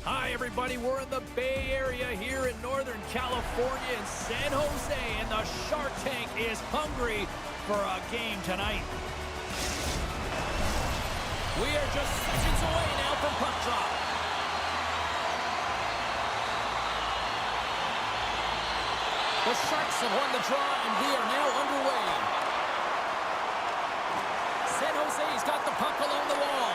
Hi, everybody. We're in the Bay Area here in Northern California in San Jose, and the Shark Tank is hungry for a game tonight. We are just seconds away now from puck drop. The Sharks have won the draw, and we are now underway. San Jose's got the puck along the wall.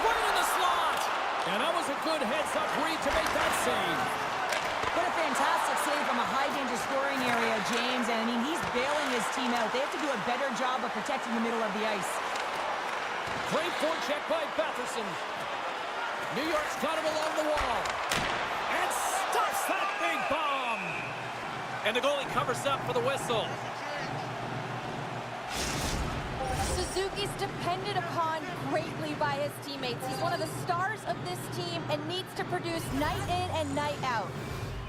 Right in the slot. And that was a good heads-up read to make that save. What a fantastic save from a high-danger scoring area, James. And, I mean, he's bailing his team out. They have to do a better job of protecting the middle of the ice. Great forecheck by Batherson. New York's got him along the wall. And stops that big bomb. And the goalie covers up for the whistle. Suzuki's depended upon greatly by his teammates. He's one of the stars of this team and needs to produce night in and night out.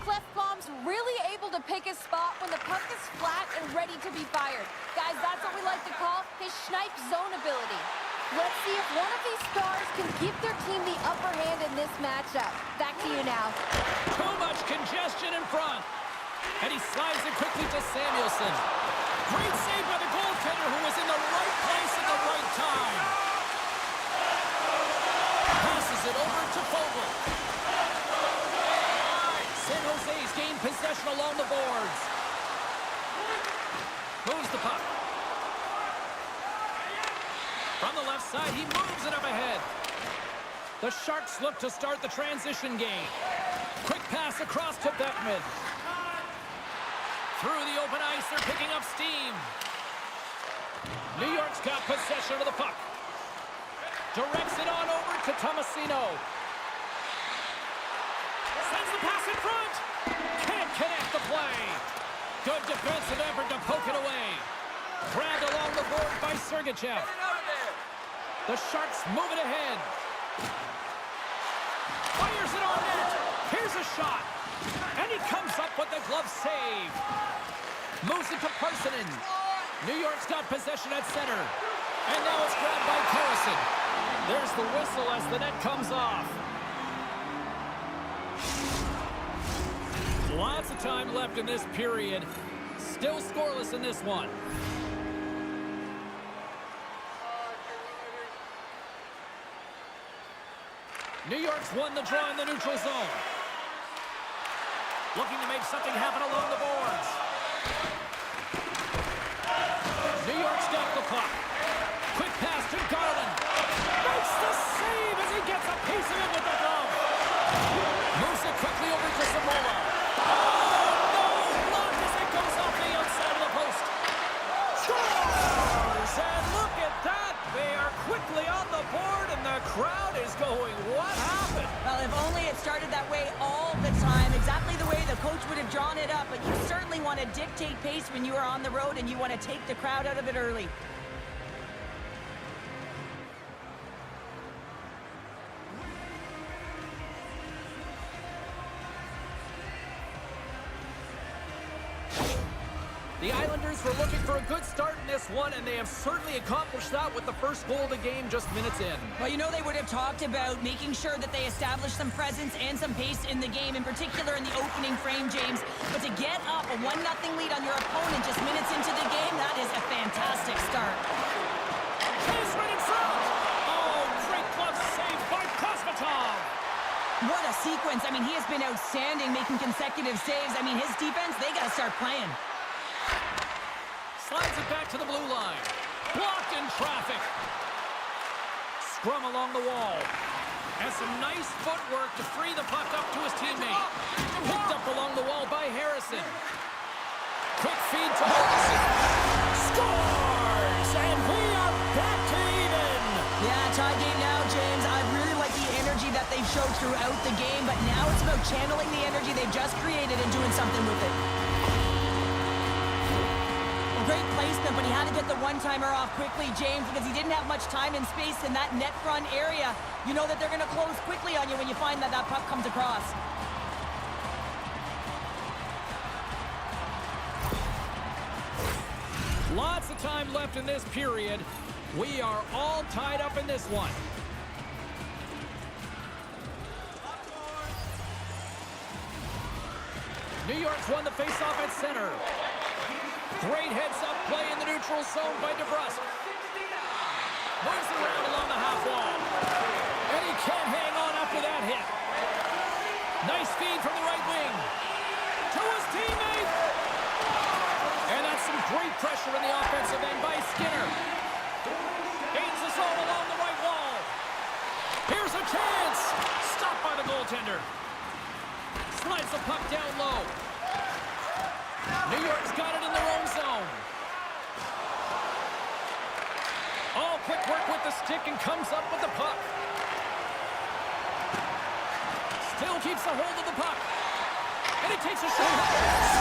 Clefbaum's really able to pick his spot when the puck is flat and ready to be fired. Guys, that's what we like to call his snipe zone ability. Let's see if one of these stars can give their team the upper hand in this matchup. Back to you now. Too much congestion in front. And he slides it quickly to Samuelson. Great save by the goaltender, who was in the right place at the right time. Passes it over to Fogle. San Jose's gained possession along the boards. Moves the puck. From the left side, he moves it up ahead. The Sharks look to start the transition game. Quick pass across to Beckman. Through the open ice, they're picking up steam. New York's got possession of the puck. Directs it on over to Tomasino. Good defensive effort to poke it away. Grabbed along the board by Sergachev. The Sharks move it ahead. Fires it on net. Here's a shot. And he comes up with the glove save. Moves it to Parsonen. New York's got possession at center. And now it's grabbed by Karlsson. There's the whistle as the net comes off. Lots of time left in this period. Still scoreless in this one. New York's won the draw in the neutral zone. Looking to make something happen along the boards. New York's got the puck. Quick pass to Garland. Makes the save as he gets a piece of it with the glove. Moves it quickly over to Samoa. Oh, no! Blocked as it goes off the outside of the post. Scores! And look at that! They are quickly on the board, and the crowd is going, what happened? Well, if only it started that way all the time, exactly the way the coach would have drawn it up, but you certainly want to dictate pace when you are on the road, and you want to take the crowd out of it early. The Islanders were looking for a good start in this one, and they have certainly accomplished that with the first goal of the game just minutes in. Well, you know they would have talked about making sure that they establish some presence and some pace in the game, in particular in the opening frame, James. But to get up a 1-0 lead on your opponent just minutes into the game, that is a fantastic start. Chase right in front! Oh, great glove save by Kosmatov! What a sequence. I mean, he has been outstanding making consecutive saves. I mean, his defense, they got to start playing. Slides it back to the blue line. Blocked in traffic. Scrum along the wall. And some nice footwork to free the puck up to his teammate. Picked up along the wall by Harrison. Quick feed to Harrison. Scores! And we are back to even. Yeah, tie game now, James. I really like the energy that they've showed throughout the game, but now it's about channeling the energy they've just created and doing something with it. Great placement, but he had to get the one-timer off quickly, James, because he didn't have much time and space in that net front area. You know that they're going to close quickly on you when you find that that puck comes across. Lots of time left in this period. We are all tied up in this one. New York's won the faceoff at center. Great heads-up play in the neutral zone by DeBrusque. Moves around along the half wall. And he can't hang on after that hit. Nice feed from the right wing. To his teammate. And that's some great pressure in the offensive end by Skinner. Aids the zone along the right wall. Here's a chance. Stopped by the goaltender. Slides the puck down low. New York's got it in their own zone. All quick work with the stick and comes up with the puck. Still keeps a hold of the puck. And he takes a shot.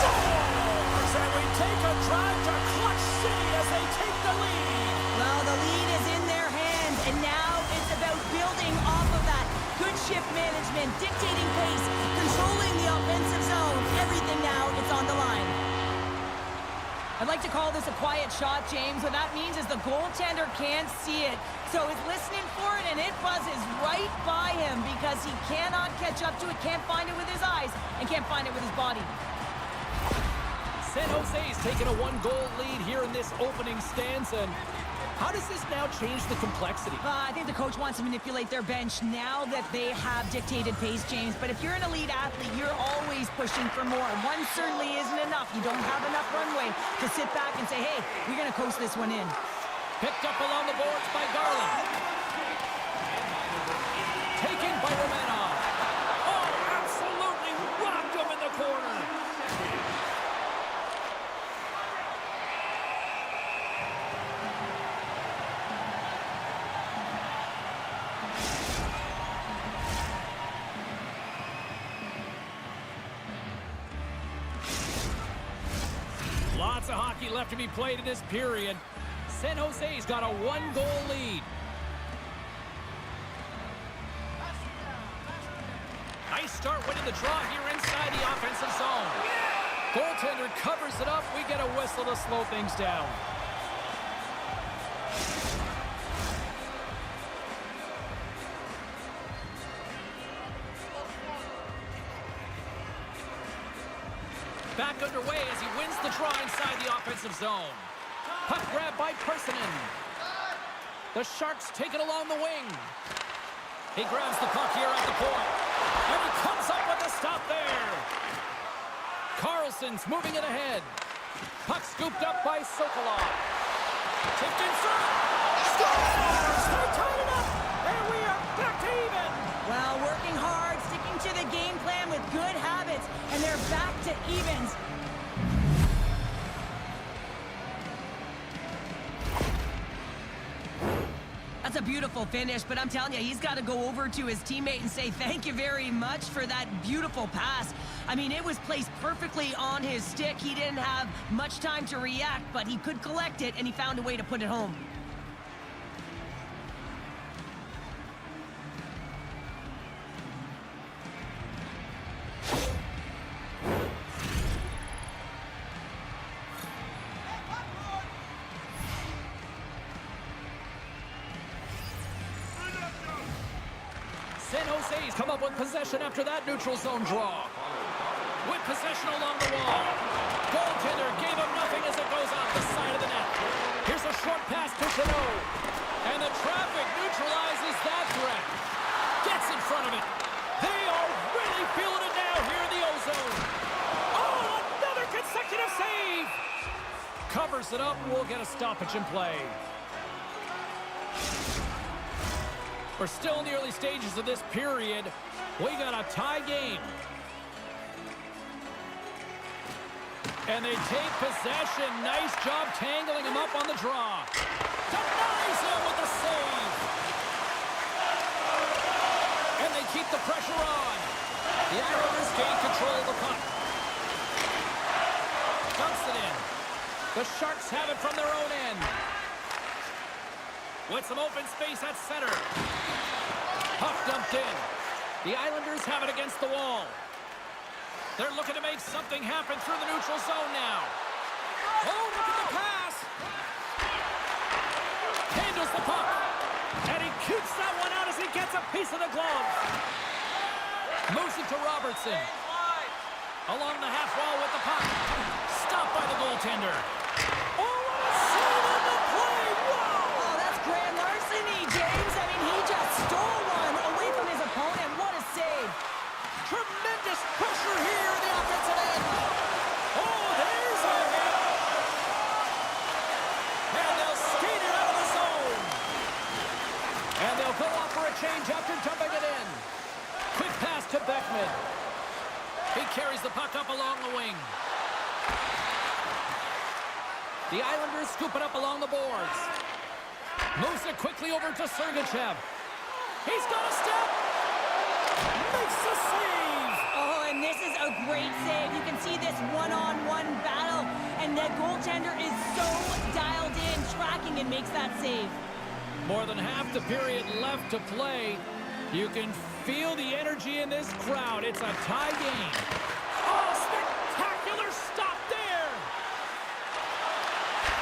Scores! And we take a drive to Clutch City as they take the lead. Well, the lead is in their hands, and now it's about building off of that. Good shift management, dictating pace, controlling the offensive zone. Everything now, it's on the line. I'd like to call this a quiet shot, James. What that means is the goaltender can't see it. So he's listening for it, and it buzzes right by him because he cannot catch up to it, can't find it with his eyes, and can't find it with his body. San Jose's taken a one-goal lead here in this opening stanza. How does this now change the complexity? I think the coach wants to manipulate their bench now that they have dictated pace, James. But if you're an elite athlete, you're always pushing for more. One certainly isn't enough. You don't have enough runway to sit back and say, hey, we're going to coast this one in. Picked up along the boards by Garland. Taken by Romanov. Oh, absolutely rocked him in the corner. Lots of hockey left to be played in this period. San Jose's got a 1-goal lead. Nice start winning the draw here inside the offensive zone. Goaltender covers it up. We get a whistle to slow things down. Back underway as he wins the draw inside the offensive zone. Puck grab by Personen. The Sharks take it along the wing. He grabs the puck here at the point. And he comes up with a stop there. Carlson's moving it ahead. Puck scooped up by Sokolov. Tipped in front. Scores! They tied it up. And we are back to even. Well, working hard, sticking to the game plan with good habits, and they're back to evens. That's a beautiful finish, but I'm telling you, he's got to go over to his teammate and say thank you very much for that beautiful pass. I mean, it was placed perfectly on his stick. He didn't have much time to react, but he could collect it, and he found a way to put it home. San Jose's come up with possession after that neutral zone draw. With possession along the wall. Goaltender gave him nothing as it goes off the side of the net. Here's a short pass to Chanot. And the traffic neutralizes that threat. Gets in front of it. They are really feeling it now here in the O-zone. Oh, another consecutive save. Covers it up. We'll get a stoppage in play. We're still in the early stages of this period. We got a tie game. And they take possession. Nice job tangling him up on the draw. Denies him with the save. And they keep the pressure on. The Islanders gain control of the puck. Dumps it in. The Sharks have it from their own end. With some open space at center. Puck dumped in. The Islanders have it against the wall. They're looking to make something happen through the neutral zone now. Oh, look at the pass. Handles the puck. And he keeps that one out as he gets a piece of the glove. Moves it to Robertson. Along the half wall with the puck. Stopped by the goaltender. Oh, what a save on the play. Wow. Oh, that's grand larceny, James. I mean, he just stole one away from his opponent. What a save. Tremendous pressure here in the offensive end. Oh, there's a hit. And they'll skate it out of the zone. And they'll go off for a change after dumping it in. Quick pass to Beckman. He carries the puck up along the wing. The Islanders scoop it up along the boards. Moves it quickly over to Sergachev. He's got a step. Makes the save. Oh, and this is a great save. You can see this one-on-one battle, and the goaltender is so dialed in, tracking, and makes that save. More than half the period left to play. You can feel the energy in this crowd. It's a tie game. Oh, spectacular stop there.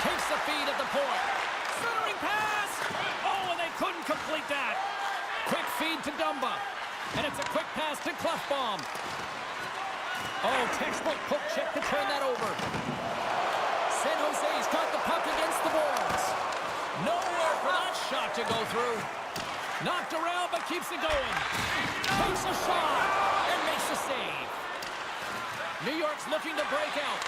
Takes the feed at the point. Centering pass. Oh, and they couldn't complete that. Quick feed to Dumba. And it's a quick pass to Klefbom. Oh, textbook poke check to turn that over. San Jose's got the puck against the boards. Nowhere for that shot to go through. Knocked around, but keeps it going. Takes a shot and makes a save. New York's looking to break out.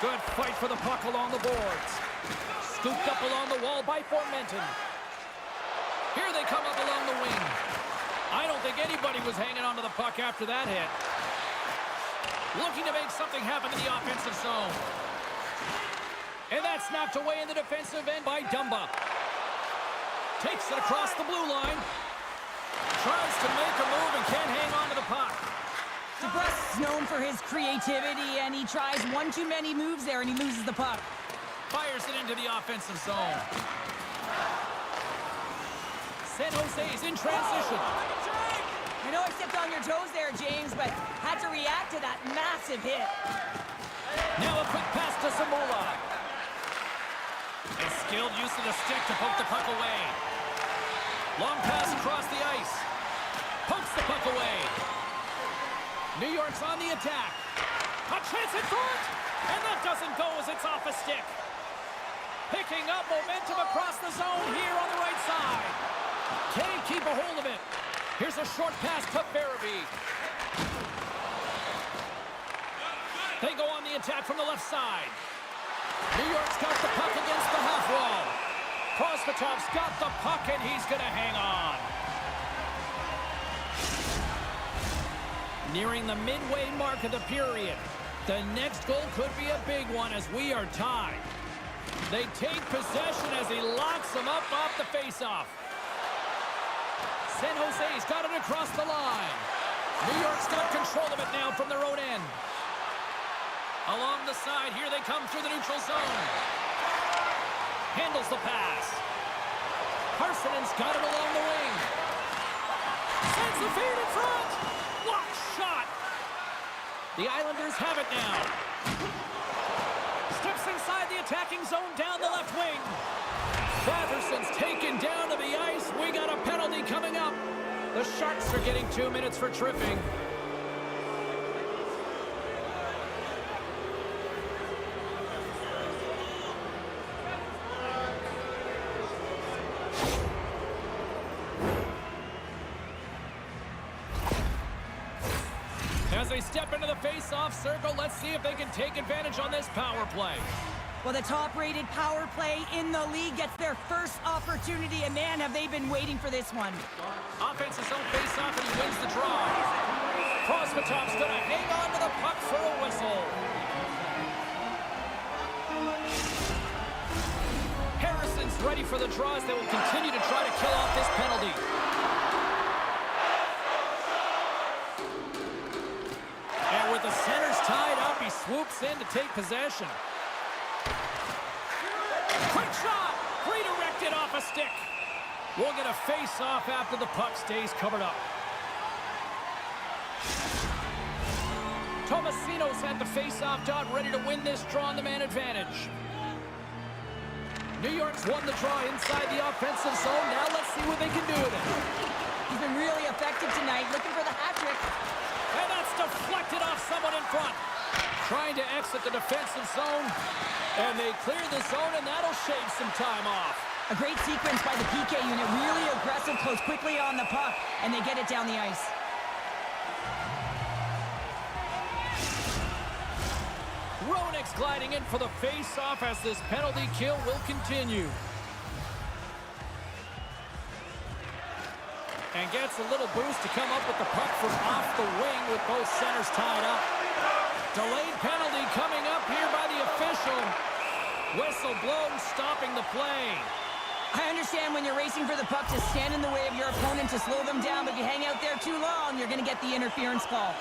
Good fight for the puck along the boards. Scooped up along the wall by Formenton. Here they come up along the wing. I don't think anybody was hanging onto the puck after that hit. Looking to make something happen in the offensive zone. And that's knocked away in the defensive end by Dumba. Takes it across the blue line. Tries to make a move and can't hang on to the puck. DeBrusk known for his creativity, and he tries one too many moves there, and he loses the puck. Fires it into the offensive zone. San Jose's in transition. I know I stepped on your toes there, James, but had to react to that massive hit. Now a quick pass to Samula. A skilled use of the stick to poke the puck away. Long pass across the ice. Pokes the puck away. New York's on the attack. A chance in front! And that doesn't go as it's off a stick. Picking up momentum across the zone here on the right side. Can't keep a hold of it. Here's a short pass to Barabee. They go on the attack from the left side. New York's got the puck against the half wall. Prosvetov's got the puck, and he's going to hang on. Nearing the midway mark of the period. The next goal could be a big one as we are tied. They take possession as he locks them up off the faceoff. San Jose's got it across the line. New York's got control of it now from their own end. Along the side, here they come through the neutral zone. Handles the pass. Harsenen's got it along the wing. Sends the feed in front. Blocked shot. The Islanders have it now. Steps inside the attacking zone down the left wing. Batherson's taken down to the ice. We got a penalty coming up. The Sharks are getting 2 minutes for tripping. As they step into the face-off circle, let's see if they can take advantage on this power play. Well, the top-rated power play in the league gets their first opportunity, and man, have they been waiting for this one. Offense's own face-off, and he wins the draw. Prosvetov's going to hang on to the puck for a whistle. Harrison's ready for the draws. They will continue to try to kill off this penalty. And with the centers tied up, he swoops in to take possession. Quick shot! Redirected off a stick. We'll get a face-off after the puck stays covered up. Tomasino's at the face-off dot, ready to win this draw on the man advantage. New York's won the draw inside the offensive zone. Now let's see what they can do with it. He's been really effective tonight, looking for the hat trick. And that's deflected off someone in front. Trying to exit the defensive zone. And they clear the zone, and that'll shave some time off. A great sequence by the PK unit. Really aggressive, close quickly on the puck, and they get it down the ice. Roenick's gliding in for the face-off as this penalty kill will continue. And gets a little boost to come up with the puck from off the wing with both centers tied up. Delayed penalty coming up here by the official. Whistle blown, stopping the play. I understand when you're racing for the puck to stand in the way of your opponent to slow them down, but if you hang out there too long, you're going to get the interference call.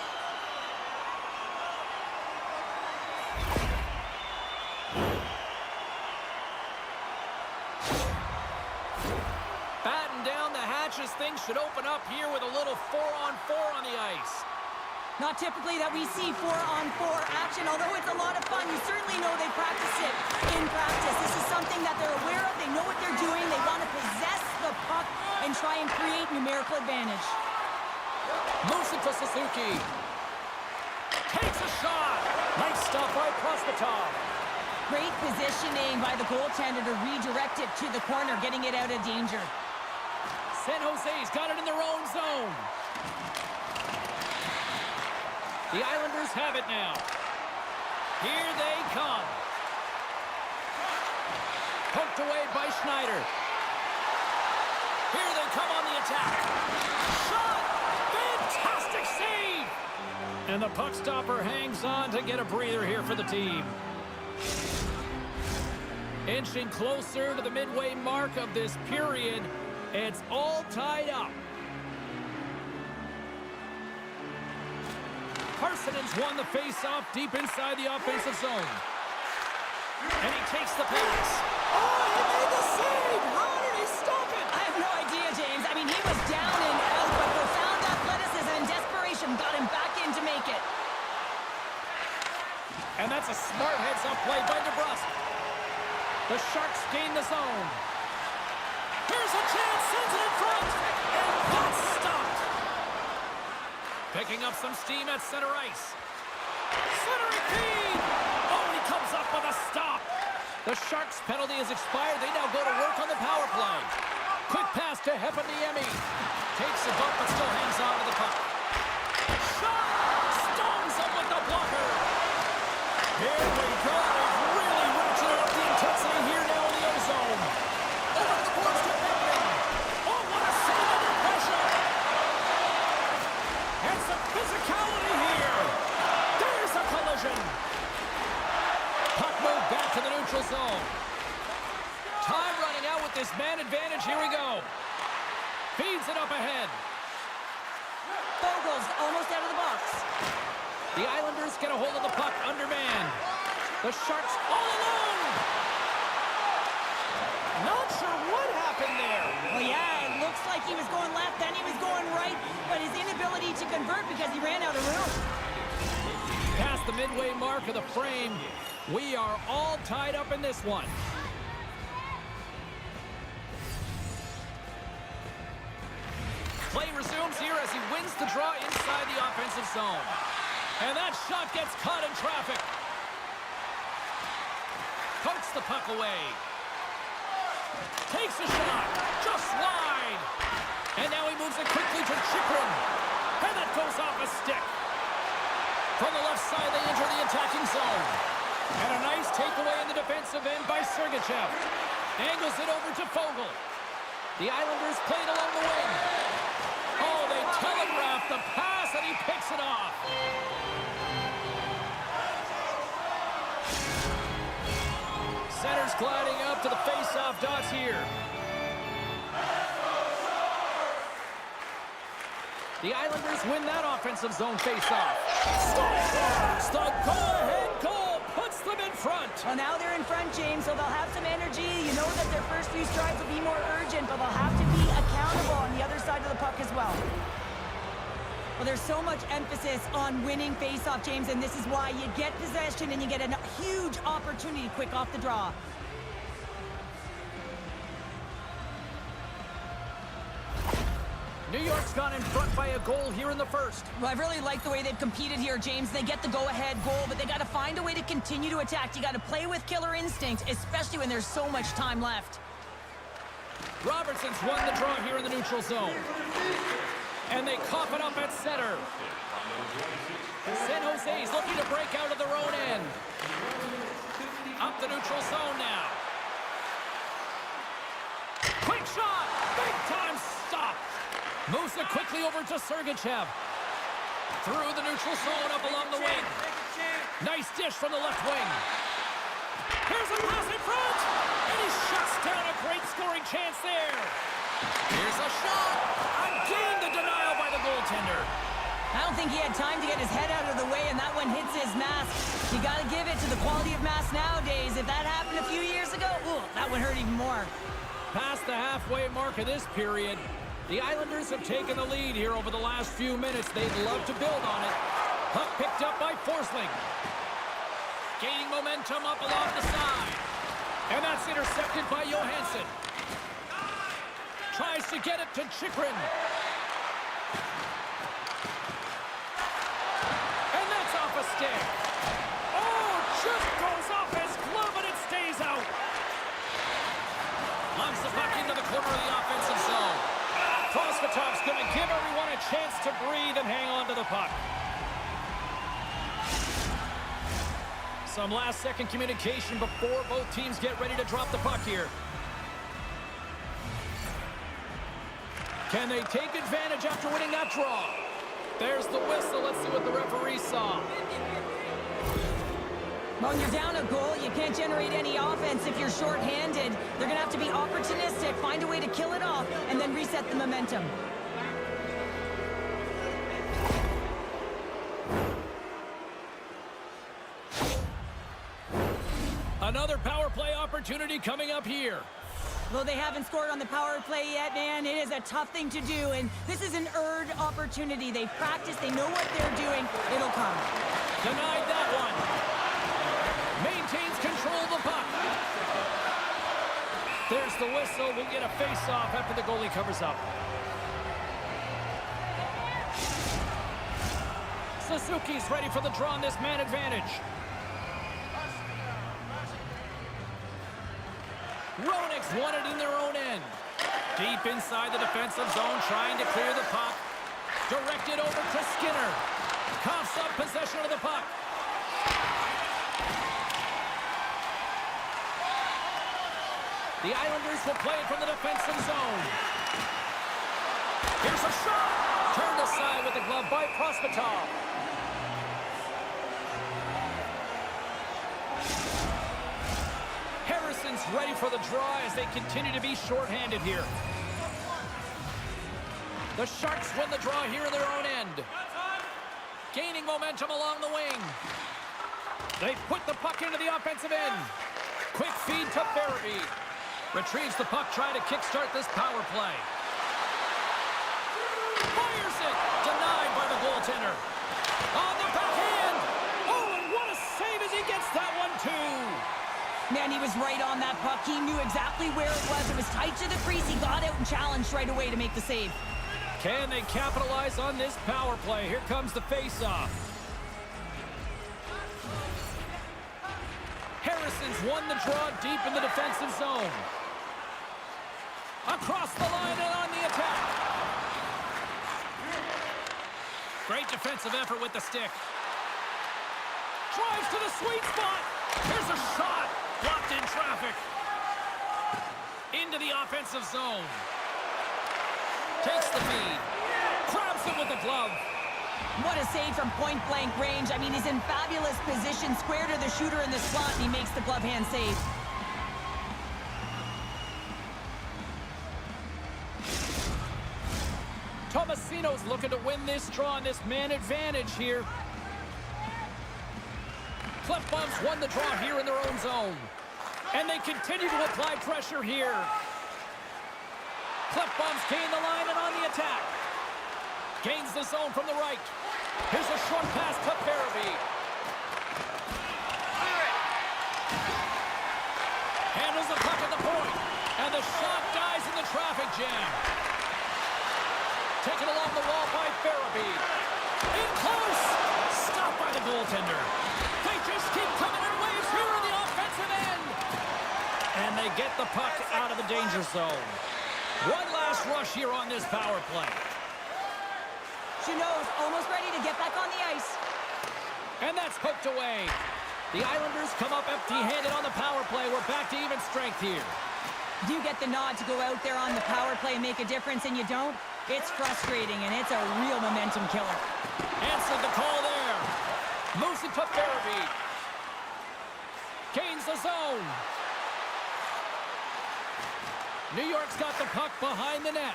Batten down the hatches. Things should open up here with a little 4-on-4 on the ice. Not typically that we see 4-on-4 action, although it's a lot of fun. You certainly know they practice it in practice. This is something that they're aware of. They know what they're doing. They want to possess the puck and try and create numerical advantage. Moves it to Suzuki. Takes a shot. Nice stop by Prosvetov. Great positioning by the goaltender to redirect it to the corner, getting it out of danger. San Jose's got it in their own zone. The Islanders have it now. Here they come. Poked away by Schneider. Here they come on the attack. Shot! Fantastic save! And the puck stopper hangs on to get a breather here for the team. Inching closer to the midway mark of this period. It's all tied up. Parson's won the face-off deep inside the offensive zone. And he takes the pass. Oh, he made the save! How did he stop it? I have no idea, James. I mean, he was down and out, but profound athleticism and desperation got him back in to make it. And that's a smart heads-up play by DeBrusque. The Sharks gain the zone. Here's a chance, sends it in front, and that's stopped. Picking up some steam at center ice. Centering feed! Oh, he comes up with a stop. The Sharks' penalty has expired. They now go to work on the power play. Quick pass to Heponiemi. Takes a bump, but still hangs on to the puck. Shot! Stones him with the blocker. Here we go. They've really ratcheted up the intensity here now in the O-zone. Over the boards to Beckman. Oh, what a save under pressure. And some physicality here. There's a collision. Puck moved back to the neutral zone. Time running out with this man advantage. Here we go. Feeds it up ahead. Fogel's almost out of the box. The Islanders get a hold of the puck, undermanned. The Sharks all alone. Not sure what happened there. Well, yeah, it looks like he was going left, then he was going right, but his inability to convert because he ran out of room. Past the midway mark of the frame, we are all tied up in this one. Play resumes here as he wins the draw inside the offensive zone. And that shot gets caught in traffic. Pokes the puck away. Takes a shot. Just wide. And now he moves it quickly to Chychrun. And that goes off a stick. From the left side, they enter the attacking zone. And a nice takeaway in the defensive end by Sergachev. Angles it over to Fogel. The Islanders played along the wing. Oh, they telegraphed the pass, and he picks it off. Center's gliding up to the face-off dots here. The Islanders win that offensive zone face-off. Scores the go-ahead goal, puts them in front. Well, now they're in front, James, so they'll have some energy. You know that their first few strides will be more urgent, but they'll have to be accountable on the other side of the puck as well. Well, there's so much emphasis on winning face-off, James, and this is why you get possession and you get a huge opportunity quick off the draw. New York's gone in front by a goal here in the first. Well, I really like the way they've competed here, James. They get the go-ahead goal, but they got to find a way to continue to attack. You got to play with killer instinct, especially when there's so much time left. Robertson's won the draw here in the neutral zone. And they cough it up at center. San Jose's looking to break out of their own end. Up the neutral zone now. Quick shot! Big time stop! Moves it quickly over to Sergachev. Through the neutral zone up along the wing. Nice dish from the left wing. Here's a pass in front! And he shuts down a great scoring chance there. Here's a shot! Again, the denial by the goaltender. I don't think he had time to get his head out of the way, and that one hits his mask. You got to give it to the quality of mask nowadays. If that happened a few years ago, ooh, that would hurt even more. Past the halfway mark of this period, the Islanders have taken the lead here over the last few minutes. They'd love to build on it. Puck picked up by Forsling. Gaining momentum up along the side. And that's intercepted by Johansson. Tries to get it to Chychrun. And that's off a stick. Oh, just goes off his glove and it stays out. Launches the puck into the corner of the offensive zone. Prosvetov's going to give everyone a chance to breathe and hang on to the puck. Some last-second communication before both teams get ready to drop the puck here. Can they take advantage after winning that draw? There's the whistle. Let's see what the referee saw. When you're down a goal, you can't generate any offense if you're shorthanded. They're going to have to be opportunistic, find a way to kill it off, and then reset the momentum. Another power play opportunity coming up here. Though they haven't scored on the power play yet, man, it is a tough thing to do, and this is an earned opportunity. They've practiced, they know what they're doing. It'll come. Denied that one. Maintains control of the puck. There's the whistle. We'll get a face-off after the goalie covers up. Suzuki's ready for the draw on this man advantage. Roenick's won it in their own end. Deep inside the defensive zone, trying to clear the puck. Directed over to Skinner. Coughs up possession of the puck. The Islanders will play it from the defensive zone. Here's a shot. Turned aside with the glove by Prospitov. Harrison's ready for the draw as they continue to be shorthanded here. The Sharks win the draw here in their own end. Gaining momentum along the wing. They put the puck into the offensive end. Quick feed to Barabee. Retrieves the puck, trying to kickstart this power play. Fires it! Denied by the goaltender. On the backhand! Oh, and what a save as he gets that one, too! Man, he was right on that puck. He knew exactly where it was. It was tight to the crease. He got out and challenged right away to make the save. Can they capitalize on this power play? Here comes the face-off. Harrison's won the draw deep in the defensive zone. Across the line and on the attack. Great defensive effort with the stick. Drives to the sweet spot. Here's a shot. Blocked in traffic. Into the offensive zone. Takes the feed. Grabs it with the glove. What a save from point-blank range. I mean, he's in fabulous position, square to the shooter in the slot, and he makes the glove hand save. Tomasino's looking to win this draw on this man advantage here. Cliff-Bumps won the draw here in their own zone. And they continue to apply pressure here. Cliff-Bumps gain the line and on the attack. Gains the zone from the right. Here's a short pass to Barabee. Handles the puck at the point. And the shot dies in the traffic jam. Taken along the wall by Barabee. In close. Stopped by the goaltender. They just keep coming in waves here in the offensive end. And they get the puck out of the danger zone. One last rush here on this power play. Chenot's almost ready to get back on the ice. And that's poked away. The Islanders come up empty-handed on the power play. We're back to even strength here. You get the nod to go out there on the power play and make a difference, and you don't? It's frustrating, and it's a real momentum killer. Answered the call there. Moves it to Barabee. Gains the zone. New York's got the puck behind the net.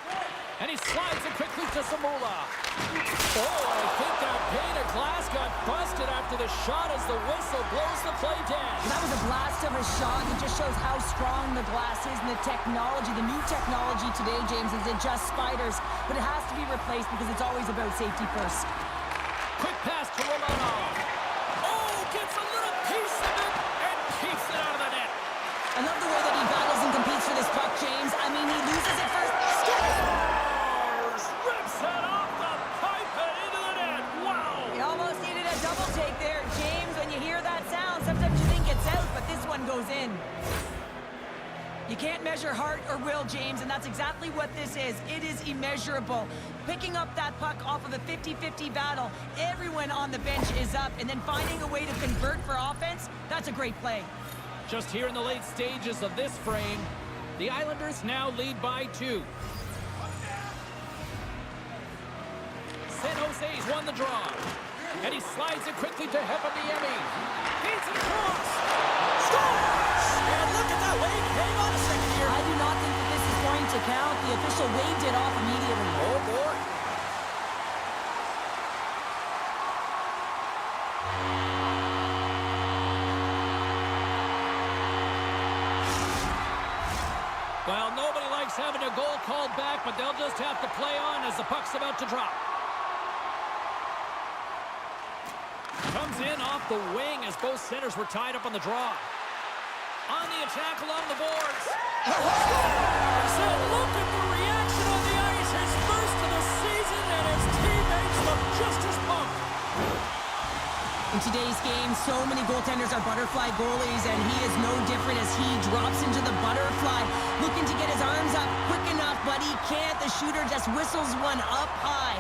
And he slides it quickly to Samula. Oh, I think that pane of glass got busted after the shot as the whistle blows the play dead. That was a blast of a shot. It just shows how strong the glass is and the technology. The new technology today, James, is it just spiders. But it has to be replaced because it's always about safety first. Quick pass to Romanov. Oh, gets a little piece of it and keeps it out of the net. I love the way that he battles and competes for this puck, James. I mean, he loses it first. Rips it off the pipe and into the net. Wow. He almost needed a double take there, James. When you hear that sound, sometimes you think it's out, but this one goes in. You can't measure heart or will, James, and that's exactly what this is. It is immeasurable. Picking up that puck off of a 50-50 battle, everyone on the bench is up, and then finding a way to convert for offense, that's a great play. Just here in the late stages of this frame, the Islanders now lead by 2. San Jose's won the draw. And he slides it quickly to Heponiemi. Feeds it across. Scores! And look at that wave. Hang on a second here. I do not think that this is going to count. The official waved it off immediately. Oh, boy. Well, nobody likes having a goal called back, but they'll just have to play on as the puck's about to drop. Comes in off the wing as both centers were tied up on the draw. On the attack along the boards. And look at the reaction on the ice. His first of the season, and his teammates look just as pumped. In today's game, so many goaltenders are butterfly goalies, and he is no different as he drops into the butterfly, looking to get his arms up quick enough, but he can't. The shooter just whistles one up high.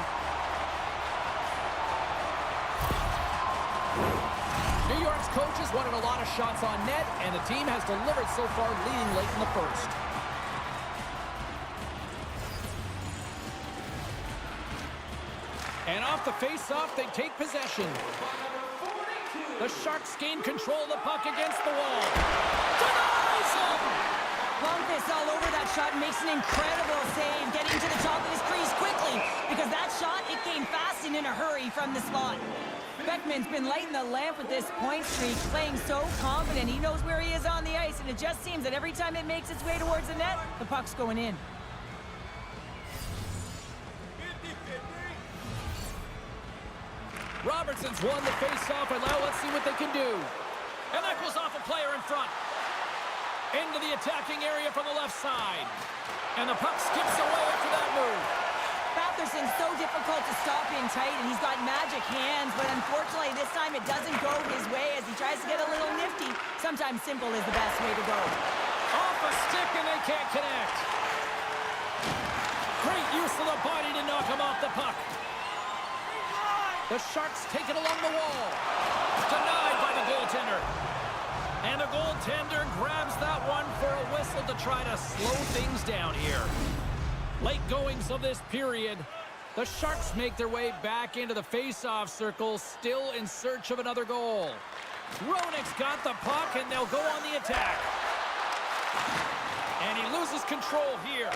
New York's coaches wanted a lot of shots on net, and the team has delivered so far, leading late in the first. And off the face-off, they take possession. The Sharks gain control of the puck against the wall. Denies him! Bumpus all over that shot and makes an incredible save, getting to the top of his crease quickly, because that shot, it came fast and in a hurry from the slot. Beckman's been lighting the lamp with this point streak, playing so confident. He knows where he is on the ice, and it just seems that every time it makes its way towards the net, the puck's going in. Robertson's won the face-off, and now let's see what they can do. And that goes off a player in front. Into the attacking area from the left side. And the puck skips away after that move. Batherson's so difficult to stop in tight, and he's got magic hands, but unfortunately this time it doesn't go his way as he tries to get a little nifty. Sometimes simple is the best way to go. Off a stick, and they can't connect. Great use of the body to knock him off the puck. The Sharks take it along the wall. Denied by the goaltender. And the goaltender grabs that one for a whistle to try to slow things down here. Late goings of this period. The Sharks make their way back into the face-off circle, still in search of another goal. Roenick's got the puck, and they'll go on the attack. And he loses control here.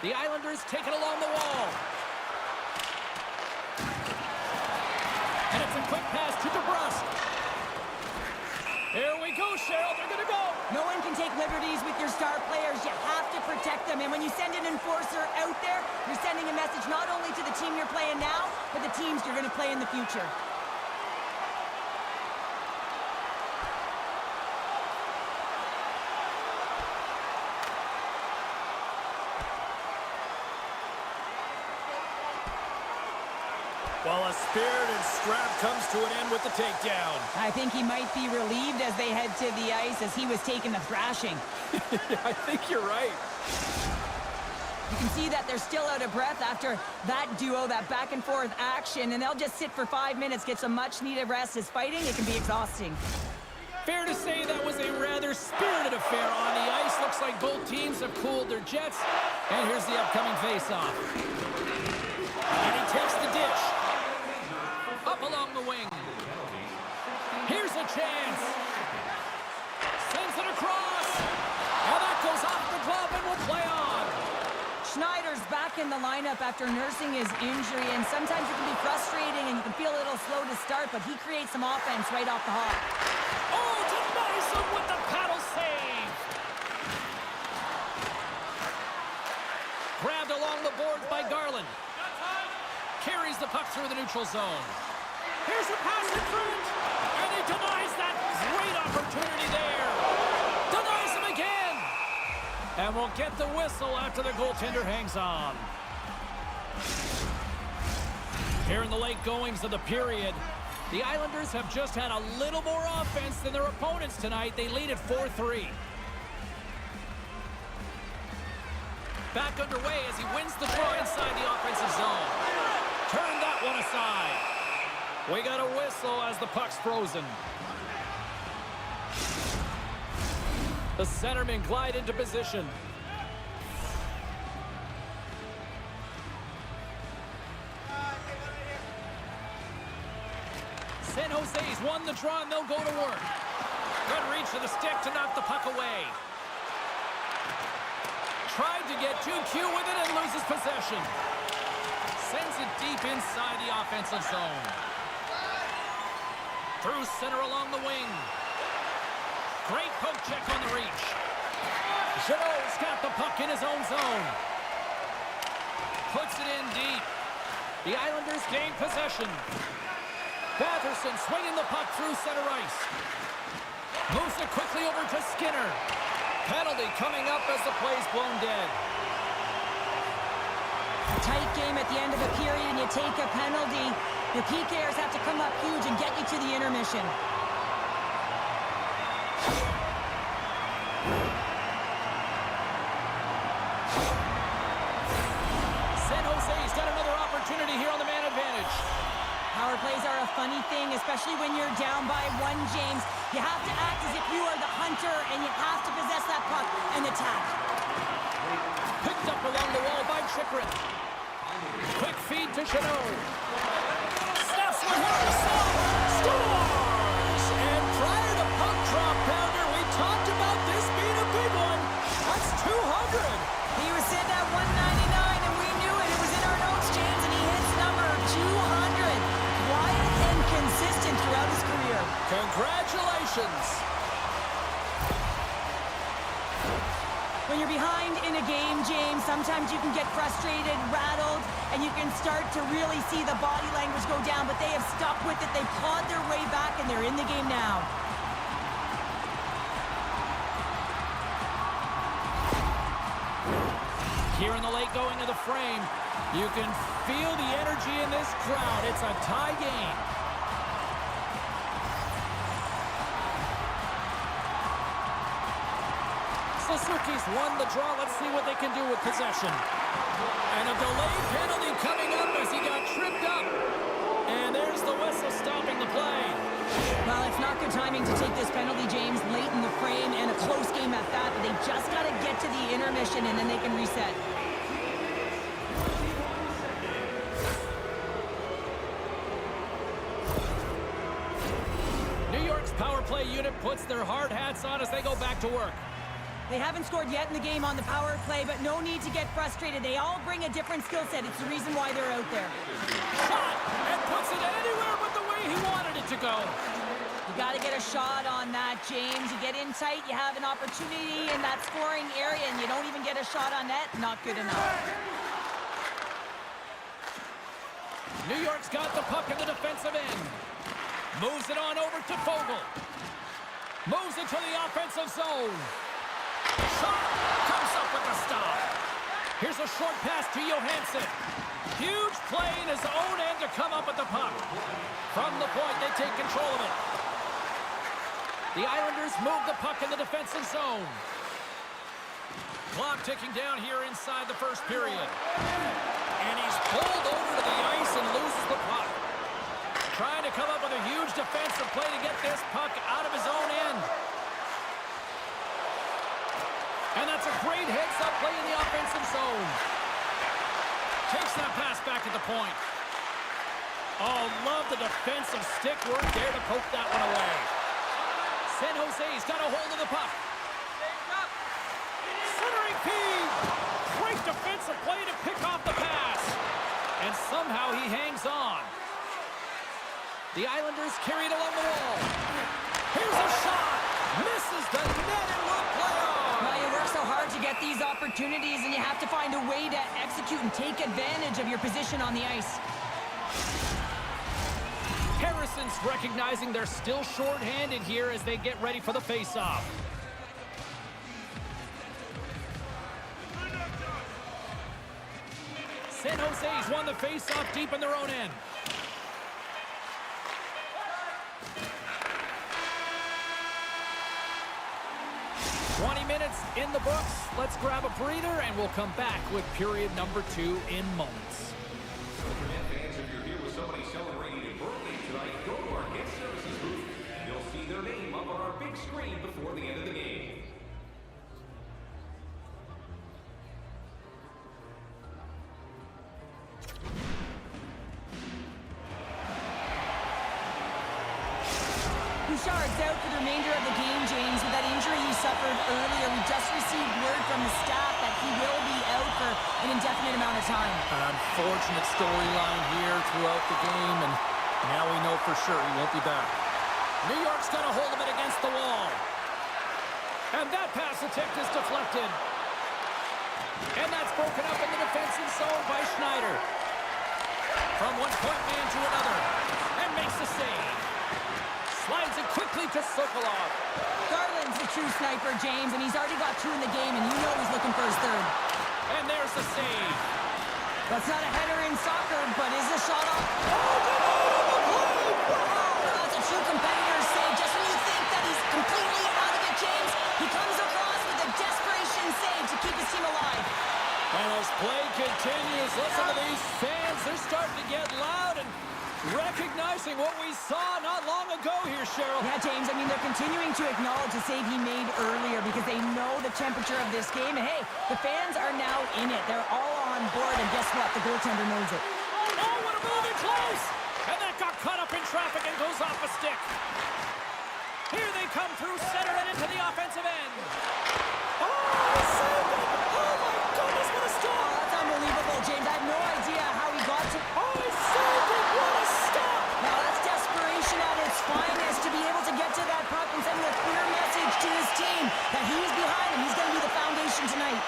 The Islanders take it along the wall. And it's a quick pass to DeBrusque. Here we go, Cheryl. They're going to go. No one can take liberties with your star players. You have to protect them. And when you send an enforcer out there, you're sending a message not only to the team you're playing now, but the teams you're going to play in the future. Well, a spirited scrap comes to an end with the takedown. I think he might be relieved as they head to the ice as he was taking the thrashing. I think you're right. You can see that they're still out of breath after that duo, that back and forth action, and they'll just sit for 5 minutes, get some much needed rest, as fighting, it can be exhausting. Fair to say that was a rather spirited affair on the ice. Looks like both teams have cooled their jets. And here's the upcoming face-off. And he takes the dish. Up along the wing. Here's a chance. Sends it across. And that goes off the glove and will play on. Schneider's back in the lineup after nursing his injury, and sometimes it can be frustrating and you can feel a little slow to start, but he creates some offense right off the hop. Oh, denies him with the paddle save. Grabbed along the boards by Garland. Carries the puck through the neutral zone. Here's a pass in front. And he denies that great opportunity there. Denies him again. And we'll get the whistle after the goaltender hangs on. Here in the late goings of the period, the Islanders have just had a little more offense than their opponents tonight. They lead at 4-3. Back underway as he wins the draw inside the offensive zone. Turn that one aside. We got a whistle as the puck's frozen. The centermen glide into position. San Jose's won the draw, and they'll go to work. Good reach of the stick to knock the puck away. Tried to get too cute with it and loses possession. Sends it deep inside the offensive zone. Through center along the wing. Great poke check on the reach. Jeannot's got the puck in his own zone. Puts it in deep. The Islanders gain possession. Batherson swinging the puck through center ice. Moves it quickly over to Skinner. Penalty coming up as the play's blown dead. A tight game at the end of a period and you take a penalty. Your PKers have to come up huge and get you to the intermission. San Jose's got another opportunity here on the man advantage. Power plays are a funny thing, especially when you're down by one, James. You have to act as if you are the hunter, and you have to possess that puck and attack. Picked up along the wall by Chychrun. Quick feed to Jeannot. Snaps one here on the side. Scores! And prior to puck drop, Pounder, we talked about this being a big one. That's 200. He was sitting at 199, and we knew it. It was in our notes, James, and he hits number 200. Quiet and consistent throughout his career. Congratulations. When you're behind in a game, James, sometimes you can get frustrated, rattled, and you can start to really see the body language go down, but they have stuck with it. They clawed their way back, and they're in the game now. Here in the late going to the frame, you can feel the energy in this crowd. It's a tie game. Suzuki's won the draw. Let's see what they can do with possession. And a delayed penalty coming up as he got tripped up. And there's the whistle stopping the play. Well, it's not good timing to take this penalty, James, late in the frame, and a close game at that, but they just got to get to the intermission, and then they can reset. New York's power play unit puts their hard hats on as they go back to work. They haven't scored yet in the game on the power play, but no need to get frustrated. They all bring a different skill set. It's the reason why they're out there. Shot! And puts it anywhere but the way he wanted it to go. You got to get a shot on that, James. You get in tight, you have an opportunity in that scoring area, and you don't even get a shot on net. Not good enough. New York's got the puck in the defensive end. Moves it on over to Fogle. Moves it to the offensive zone. Shot! Comes up with the stop. Here's a short pass to Johansson. Huge play in his own end to come up with the puck. From the point, they take control of it. The Islanders move the puck in the defensive zone. Clock ticking down here inside the first period. And he's pulled over to the ice and loses the puck. Trying to come up with a huge defensive play to get this puck out of his own end. And that's a great heads-up play in the offensive zone. Takes that pass back at the point. Oh, love the defensive stick work there to poke that one away. San Jose's got a hold of the puck. Centering feed. Great defensive play to pick off the pass. And somehow he hangs on. The Islanders carry it along the wall. Here's a shot. Misses the net and will play on. Well, you work so hard to get these opportunities, and you have to find a way to execute and take advantage of your position on the ice. Harrison's recognizing they're still short-handed here as they get ready for the face-off. San Jose's won the face-off deep in their own end. Minutes in the books. Let's grab a breather and we'll come back with period number 2 in moments. Fans, if you're here with somebody celebrating a birthday tonight, go to our guest services booth. You'll see their name up on our big screen before the end of the game. Bouchard's out for the remainder of the game, James, with that injury he suffered earlier. We just received word from the staff that he will be out for an indefinite amount of time. An unfortunate storyline here throughout the game, and now we know for sure he won't be back. New York's got a hold of it against the wall. And that pass attempt is deflected. And that's broken up in the defensive zone by Schneider. From one point man to another. And makes the save. Slides it quickly to Sokolov. Garland's a true sniper, James, and he's already got 2 in the game, and you know he's looking for his 3rd. And there's the save. That's not a header in soccer, but is a shot off. That's a true competitor's save. Just when you think that he's completely out of it, James, he comes across with a desperation save to keep his team alive. And as play continues, listen to these fans. They're starting to get loud and recognizing what we saw not long ago here, Cheryl. Yeah, James, I mean, they're continuing to acknowledge the save he made earlier because they know the temperature of this game. And, hey, the fans are now in it. They're all on board, and guess what? The goaltender knows it. Oh, what a move in close! And that got caught up in traffic and goes off a stick. Here they come through center and into the offensive end. Oh, he saved it! Oh, my goodness, what a stop! Oh, that's unbelievable, James. I have no idea how he got to... Oh, he saved it! What a stop! Now, that's desperation at its finest to be able to get to that puck and send a clear message to his team that he's behind him. He's going to be the foundation tonight.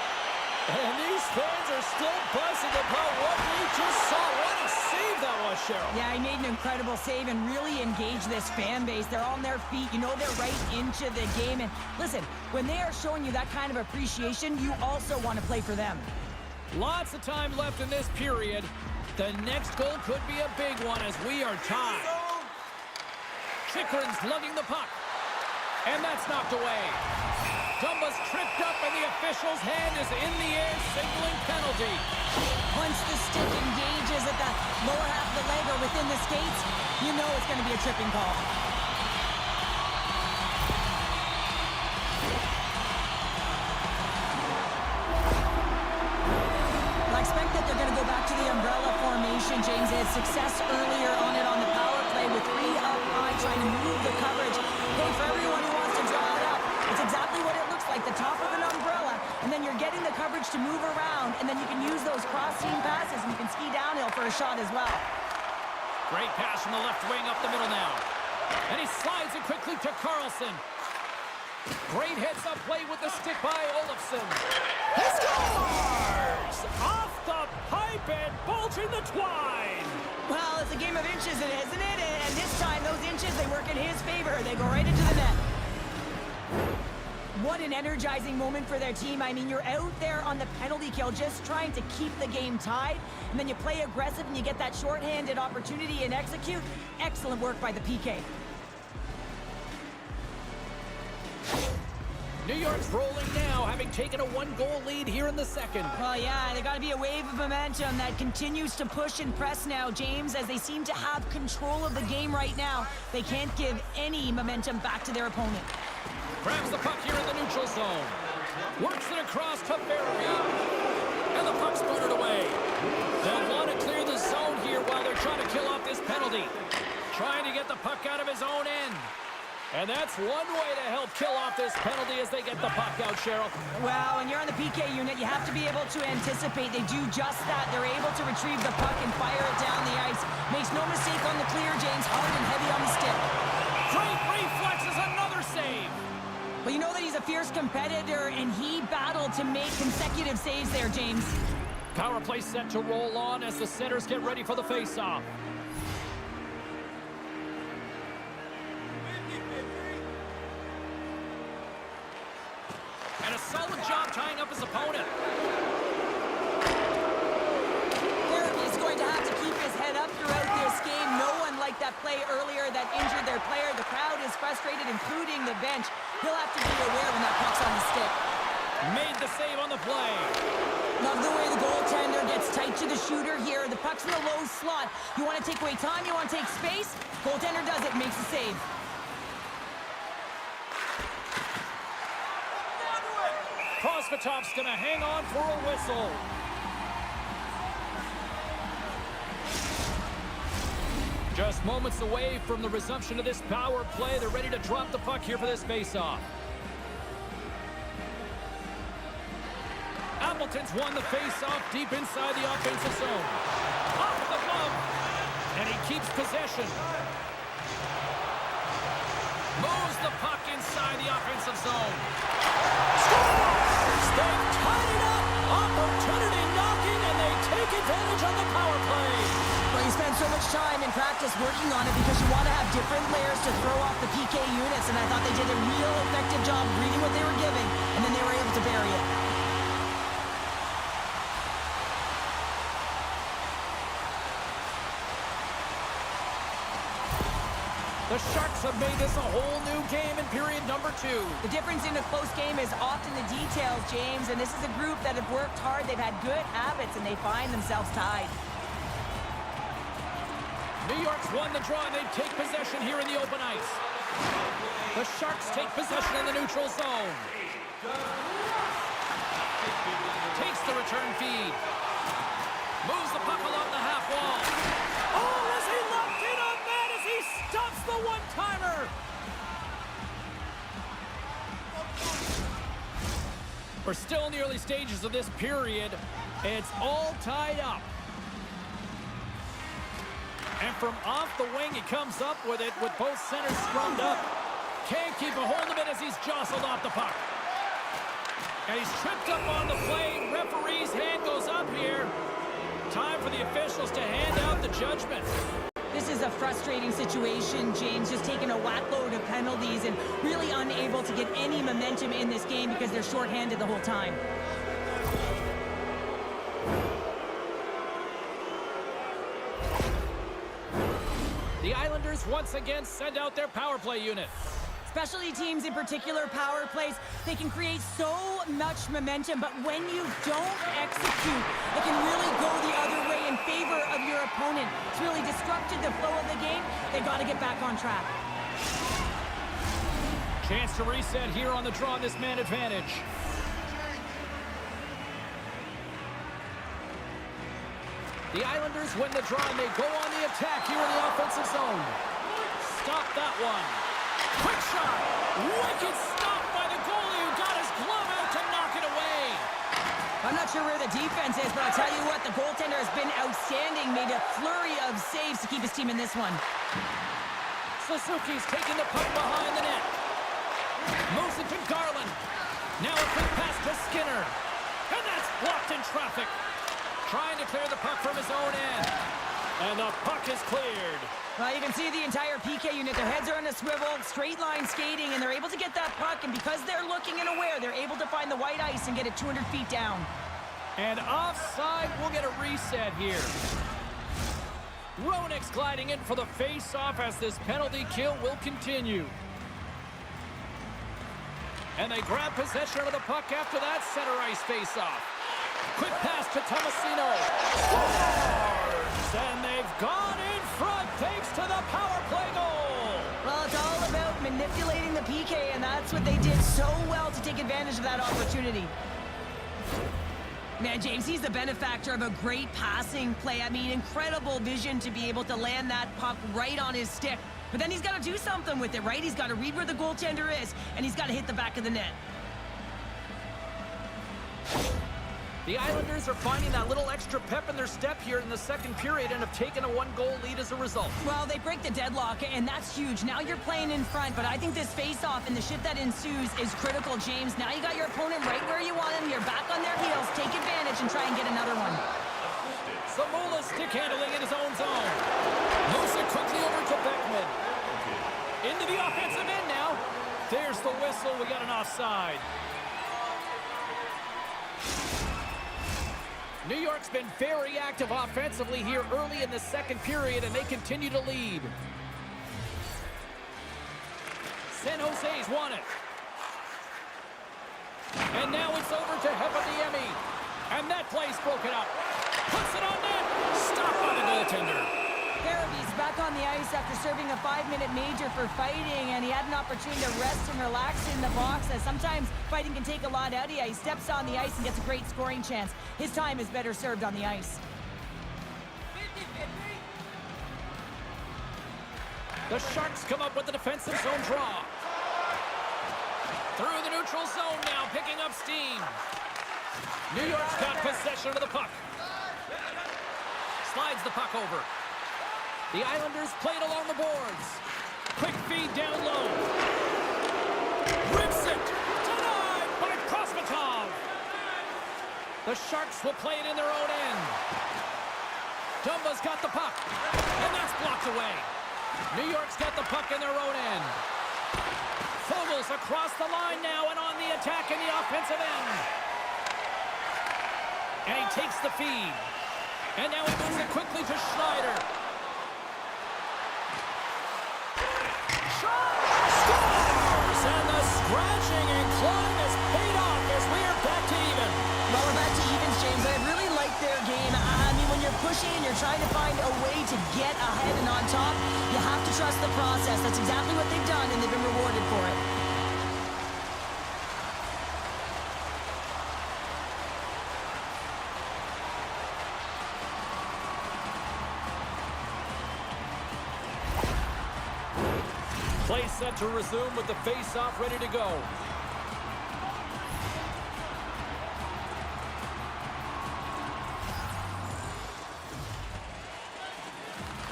And these fans are still buzzing about what we just saw. What a save that was, Cheryl. Yeah, he made an incredible save and really engaged this fan base. They're on their feet. You know they're right into the game. And listen, when they are showing you that kind of appreciation, you also want to play for them. Lots of time left in this period. The next goal could be a big one as we are tied. Chikrin's lugging the puck. And that's knocked away. Dumba's tripped up and the official's hand is in the air, signaling penalty. Once the stick engages at the lower half of the leg or within the skates, you know it's going to be a tripping call. I expect that they're going to go back to the umbrella formation, James. They had success earlier on it on the power play with 3 up high trying to move the coverage. Hey, for everyone who wants to draw it up, it's exactly what it looks like, the top of an umbrella, and then you're getting the coverage to move around, and then you can use those cross-seam passes, and you can ski downhill for a shot as well. Great pass from the left wing up the middle now. And he slides it quickly to Carlson. Great heads-up play with the stick by Olofsson. He scores! Off the pipe and bulging the twine! Well, it's a game of inches, isn't it? And this time, those inches, they work in his favor. They go right into the net. What an energizing moment for their team. I mean, you're out there on the penalty kill just trying to keep the game tied, and then you play aggressive and you get that shorthanded opportunity and execute. Excellent work by the PK. New York's rolling now, having taken a 1-goal lead here in the second. Well, yeah, there's got to be a wave of momentum that continues to push and press now, James, as they seem to have control of the game right now. They can't give any momentum back to their opponent. Grabs the puck here in the neutral zone. Works it across to Barry. And the puck's booted away. They'll want to clear the zone here while they're trying to kill off this penalty. Trying to get the puck out of his own end. And that's one way to help kill off this penalty as they get the puck out, Cheryl. Well, when you're on the PK unit, you have to be able to anticipate. They do just that. They're able to retrieve the puck and fire it down the ice. Makes no mistake on the clear, James. Hard and heavy on the stick. Great reflexes, another save. Well, you know that he's a fierce competitor, and he battled to make consecutive saves there, James. Power play set to roll on as the centers get ready for the face-off. And a solid job tying up his opponent. He's going to have to keep his head up throughout this game. No one liked that play earlier that injured their player. The crowd is frustrated, including the bench. He'll have to be aware when that puck's on the stick. Made the save on the play. Love the way the goaltender gets tight to the shooter here. The puck's in the low slot. You want to take away time, you want to take space. Goaltender does it, makes the save. Prosvetov's going to hang on for a whistle. Just moments away from the resumption of this power play. They're ready to drop the puck here for this face-off. Appleton's won the face-off deep inside the offensive zone. Off the glove, and he keeps possession. Moves the puck inside the offensive zone. Scores! They've tied it up. Opportunity knocking, and they take advantage on the power play. Well, you spend so much time in practice working on it because you want to have different layers to throw off the PK units, and I thought they did a real effective job reading what they were giving, and then they were able to bury it. The Sharks have made this a whole new game in period number 2. The difference in a close game is often the details, James, and this is a group that have worked hard. They've had good habits, and they find themselves tied. New York's won the draw, and they take possession here in the open ice. The Sharks take possession in the neutral zone. Takes the return feed. Moves the puck along the half wall. Oh, is he locked in on that as he stops the one-timer? We're still in the early stages of this period. It's all tied up. And from off the wing, he comes up with it with both centers scrummed up. Can't keep a hold of it as he's jostled off the puck. And he's tripped up on the play. Referee's hand goes up here. Time for the officials to hand out the judgment. This is a frustrating situation, James, just taking a whack load of penalties and really unable to get any momentum in this game because they're shorthanded the whole time. The Islanders once again send out their power play unit. Specialty teams, in particular power plays, they can create so much momentum, but when you don't execute, it can really go the other way in favor of your opponent. It's really disrupted the flow of the game. They've got to get back on track. Chance to reset here on the draw, this man advantage. The Islanders win the draw, and they go on the attack here in the offensive zone. Stop that one. Quick shot. Wicked stop by the goalie who got his glove out to knock it away. I'm not sure where the defense is, but I'll tell you what, the goaltender has been outstanding. Made a flurry of saves to keep his team in this one. Suzuki's taking the puck behind the net. Moves it to Garland. Now a quick pass to Skinner. And that's blocked in traffic. Trying to clear the puck from his own end. And the puck is cleared. Well, you can see the entire PK unit. Their heads are on a swivel, straight line skating, and they're able to get that puck. And because they're looking and aware, they're able to find the white ice and get it 200 feet down. And offside, we'll get a reset here. Roenick's gliding in for the face-off as this penalty kill will continue. And they grab possession of the puck after that center ice face-off. Quick pass to Tomasino. Scores! And they've gone in front thanks to the power play goal. Well, it's all about manipulating the PK, and that's what they did so well to take advantage of that opportunity. Man, James, he's the benefactor of a great passing play. I mean, incredible vision to be able to land that puck right on his stick. But then he's got to do something with it, right? He's got to read where the goaltender is, and he's got to hit the back of the net. The Islanders are finding that little extra pep in their step here in the second period and have taken a one-goal lead as a result. Well, they break the deadlock, and that's huge. Now you're playing in front, but I think this face-off and the shift that ensues is critical, James. Now you got your opponent right where you want him. You're back on their heels. Take advantage and try and get another one. Samola stick handling in his own zone. Moves it quickly over to Beckman. Into the offensive end now. There's the whistle. We got an offside. New York's been very active offensively here early in the second period, and they continue to lead. San Jose's won it. And now it's over to Hepaniemi. And that play's broken up. Puts it on net. Stopped by the goaltender. Paraby's back on the ice after serving a 5-minute major for fighting, and he had an opportunity to rest and relax in the box, as sometimes fighting can take a lot out of you. He steps on the ice and gets a great scoring chance. His time is better served on the ice. The Sharks come up with the defensive zone draw. Through the neutral zone now, picking up steam. New York's got possession of the puck. Slides the puck over. The Islanders played along the boards. Quick feed down low. Rips it. Denied by Kosmatov. The Sharks will play it in their own end. Dumba's got the puck. And that's blocked away. New York's got the puck in their own end. Fogel's across the line now and on the attack in the offensive end. And he takes the feed. And now he moves it quickly to Schneider. Scores! And the scratching and clawing has paid off as we are back to even. Well, we're back to evens, James. I really like their game. I mean, when you're pushing and you're trying to find a way to get ahead and on top, you have to trust the process. That's exactly what they've done, and they've been rewarded for it. Play set to resume with the face-off ready to go.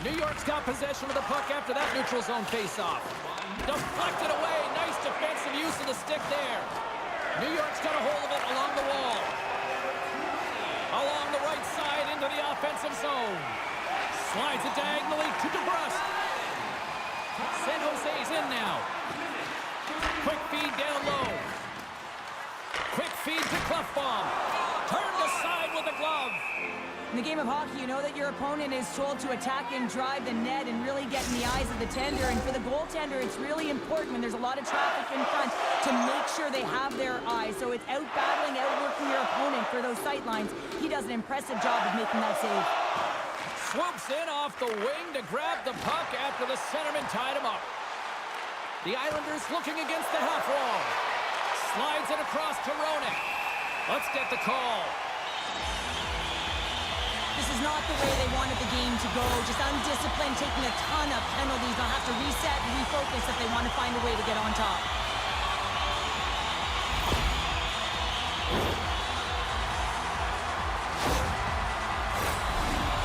New York's got possession of the puck after that neutral zone face-off. Deflected away. Nice defensive use of the stick there. New York's got a hold of it along the wall. Along the right side into the offensive zone. Slides it diagonally to DeBrusque. San Jose's in now. Quick feed down low. Quick feed to Clefbaum. Turned aside with a glove. In the game of hockey, you know that your opponent is told to attack and drive the net and really get in the eyes of the tender. And for the goaltender, it's really important when there's a lot of traffic in front to make sure they have their eyes. So it's out-battling, outworking your opponent for those sight lines. He does an impressive job of making that save. Swoops in off the wing to grab the puck after the centerman tied him up. The Islanders looking against the half wall. Slides it across to Roenick. Let's get the call. This is not the way they wanted the game to go. Just undisciplined, taking a ton of penalties. They'll have to reset and refocus if they want to find a way to get on top.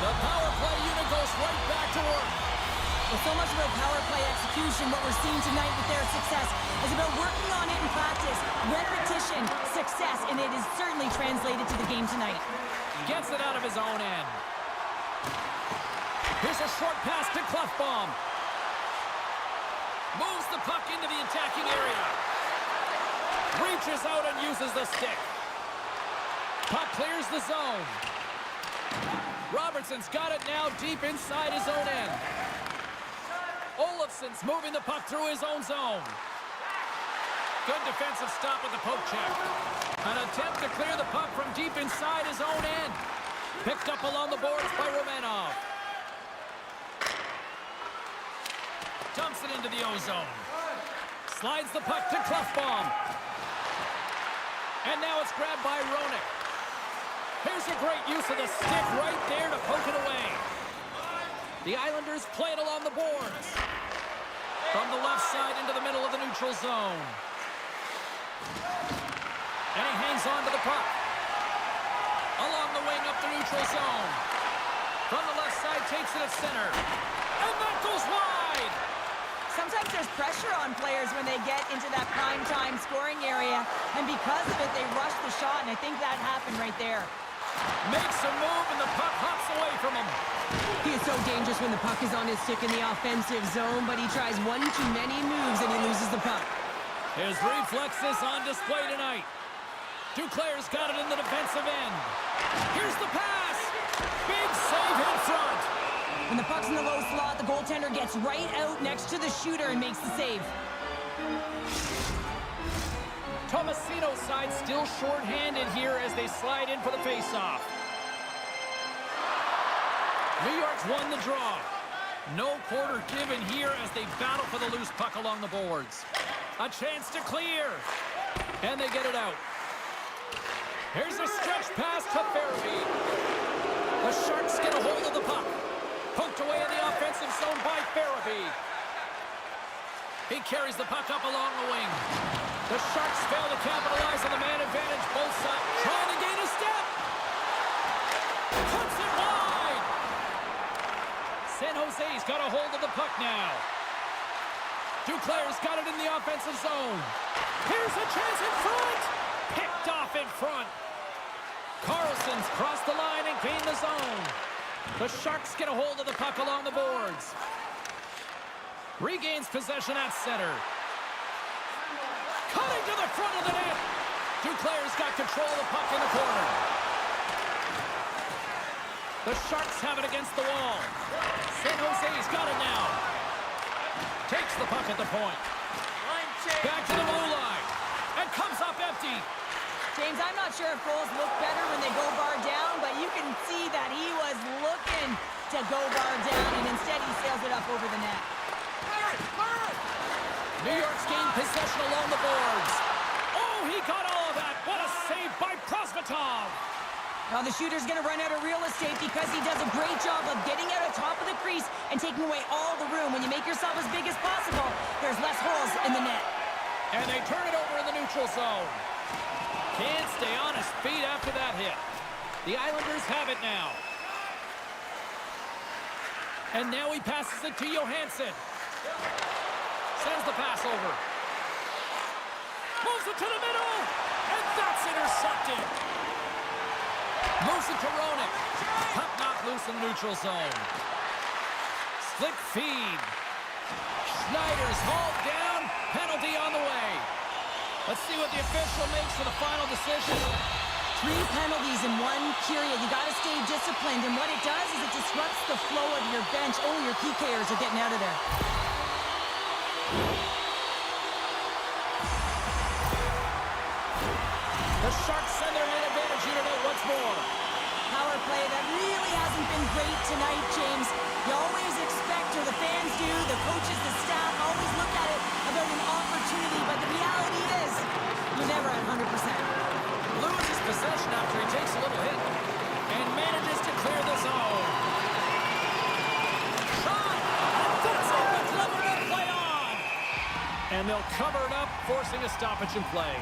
The power play unit goes right back to work. With so much about power play execution, what we're seeing tonight with their success is about working on it in practice, repetition, success, and it is certainly translated to the game tonight. Gets it out of his own end. Here's a short pass to Clefbaum. Moves the puck into the attacking area. Reaches out and uses the stick. Puck clears the zone. Robertson's got it now deep inside his own end. Olofsson's moving the puck through his own zone. Good defensive stop with the poke check. An attempt to clear the puck from deep inside his own end. Picked up along the boards by Romanov. Dumps it into the O-zone. Slides the puck to Clefbaum. And now it's grabbed by Roenick. Here's a great use of the stick right there to poke it away. The Islanders play it along the boards. From the left side into the middle of the neutral zone. And he hangs on to the puck. Along the wing up the neutral zone. From the left side, takes it at center. And that goes wide! Sometimes there's pressure on players when they get into that prime time scoring area, and because of it, they rush the shot, and I think that happened right there. Makes a move, and the puck hops away from him. He is so dangerous when the puck is on his stick in the offensive zone, but he tries one too many moves, and he loses the puck. His reflexes on display tonight. Duclair's got it in the defensive end. Here's the pass. Big save in front. When the puck's in the low slot, the goaltender gets right out next to the shooter and makes the save. Tomasino's side still short-handed here as they slide in for the face-off. New York's won the draw. No quarter given here as they battle for the loose puck along the boards. A chance to clear. And they get it out. Here's a stretch pass to Farabee. The Sharks get a hold of the puck. Poked away in the offensive zone by Farabee. He carries the puck up along the wing. The Sharks fail to capitalize on the man advantage both sides. Trying to gain a step. Puts it wide. San Jose's got a hold of the puck now. Duclair's got it in the offensive zone. Here's a chance in front. Picked off in front. Carlson's crossed the line and gained the zone. The Sharks get a hold of the puck along the boards. Regains possession at center. Cutting to the front of the net. Duclair's got control of the puck in the corner. The Sharks have it against the wall. San Jose's got it now. Takes the puck at the point. Back to the blue line. And comes up empty. James, I'm not sure if goals look better when they go bar down, but you can see that he was looking to go bar down, and instead he sails it up over the net. New York's gained possession along the boards. Oh, he got all of that. What a save by Prosvetov. Now the shooter's going to run out of real estate because he does a great job of getting out of top of the crease and taking away all the room. When you make yourself as big as possible, there's less holes in the net. And they turn it over in the neutral zone. Can't stay on his feet after that hit. The Islanders have it now. And now he passes it to Johansson. Sends the pass over. Moves it to the middle. And that's intercepted. Moves it to Roenick. Puck knocked loose in the neutral zone. Slick feed. Schneider's hauled down. Penalty on the way. Let's see what the official makes for the final decision. 3 penalties in 1 period. You got to stay disciplined, and what it does is it disrupts the flow of your bench. Oh, your PKers are getting out of there. The Sharks send their man advantage unit out once more. Power play that really hasn't been great tonight, James. You always expect, or the fans do, the coaches, the staff always look at it about an opportunity, but the reality is you're never at 100%. Loses possession after he takes a little hit and manages to clear the zone. Shot! And that's it! The Clever to play on! And they'll cover it up, forcing a stoppage in play.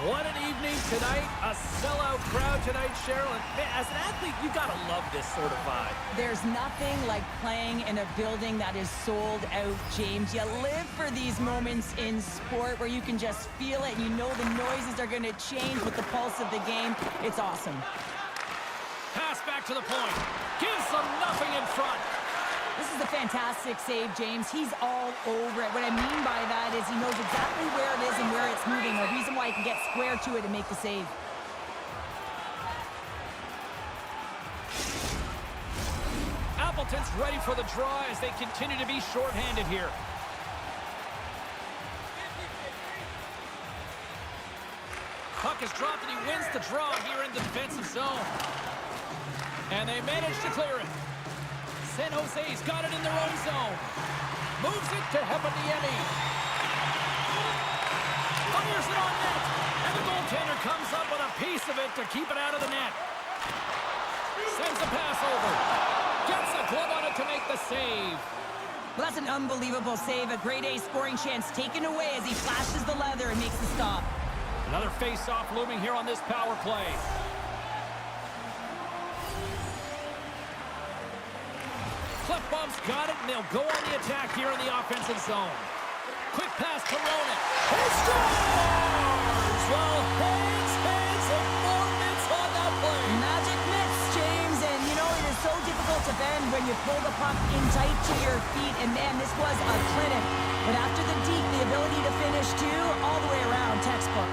What an evening tonight. A sellout crowd tonight, Cheryl. And man, as an athlete, you got to love this sort of vibe. There's nothing like playing in a building that is sold out, James. You live for these moments in sport where you can just feel it. You know the noises are going to change with the pulse of the game. It's awesome. Pass back to the point. Gives them nothing in front. This is a fantastic save, James. He's all over it. What I mean by that is he knows exactly where it is and where it's moving. A reason why he can get square to it and make the save. Appleton's ready for the draw as they continue to be shorthanded here. Puck is dropped and he wins the draw here in the defensive zone. And they manage to clear it. San Jose's got it in their own zone. Moves it to Heponiemi. Fires it on net. And the goaltender comes up with a piece of it to keep it out of the net. Sends a pass over. Gets a glove on it to make the save. Well, that's an unbelievable save. A grade A scoring chance taken away as he flashes the leather and makes the stop. Another face-off looming here on this power play. Klefbom's got it, and they'll go on the attack here in the offensive zone. Quick pass to Roenick. He scores! Well, hands, and more mitts on that play. Magic mitts, James, and you know, it is so difficult to bend when you pull the puck in tight to your feet, and man, this was a clinic. But after the deke, the ability to finish too, all the way around, textbook.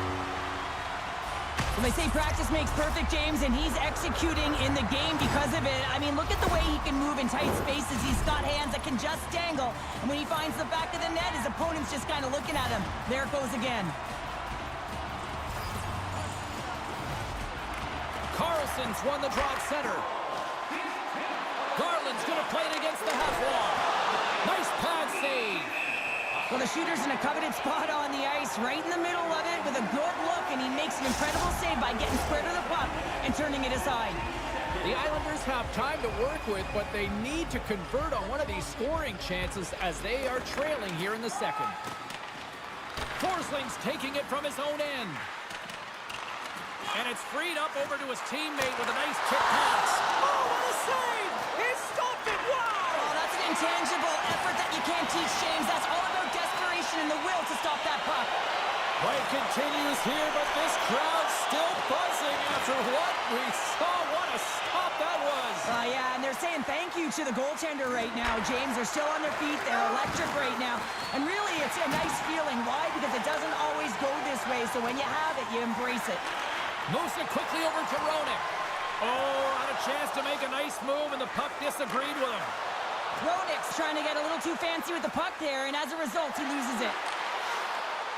Well, they say practice makes perfect, James, and he's executing in the game because of it. I mean, look at the way he can move in tight spaces. He's got hands that can just dangle. And when he finds the back of the net, his opponent's just kind of looking at him. There it goes again. Carlson's won the draw at center. Garland's going to play it against the half wall. Nice pad save. Well, the shooter's in a coveted spot on the ice, right in the middle of it with a good look, and he makes an incredible save by getting square to the puck and turning it aside. The Islanders have time to work with, but they need to convert on one of these scoring chances as they are trailing here in the second. Forsling's taking it from his own end. And it's freed up over to his teammate with a nice kick pass. Oh, what a save! He stopped it! Wow! Oh, that's an intangible effort that you can't teach, James. That's all about desperation. the will to stop that puck. Play continues here, but this crowd's still buzzing after what we saw. What a stop that was. Yeah, and they're saying thank you to the goaltender right now, James. They're still on their feet. They're electric right now. And really, it's a nice feeling. Why? Because it doesn't always go this way, so when you have it, you embrace it. Moves it quickly over to Roenick. Oh, had a chance to make a nice move, and the puck disagreed with him. Roenick's trying to get a little too fancy with the puck there, and as a result, he loses it.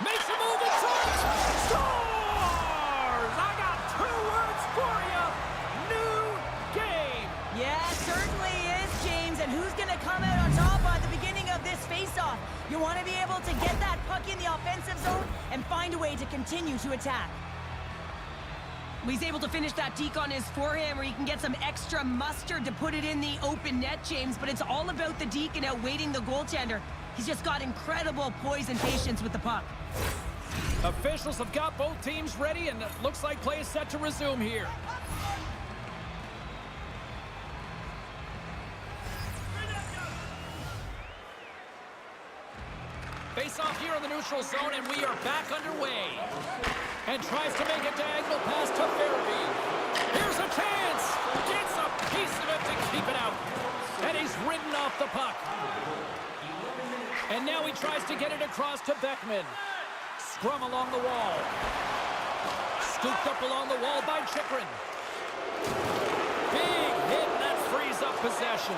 Makes a move in front. Scores! I got 2 words for you. New game. Yeah, certainly is, James. And who's going to come out on top at the beginning of this face-off? You want to be able to get that puck in the offensive zone and find a way to continue to attack. He's able to finish that deke on his forehand where he can get some extra mustard to put it in the open net, James. But it's all about the deke and outweighting the goaltender. He's just got incredible poise and patience with the puck. Officials have got both teams ready, and it looks like play is set to resume here. Face off here in the neutral zone, and we are back underway. And tries to make a diagonal pass to Fairby. Here's a chance. Gets a piece of it to keep it out. And he's ridden off the puck. And now he tries to get it across to Beckman. Scrum along the wall. Scooped up along the wall by Chychrun. Big hit, and that frees up possession.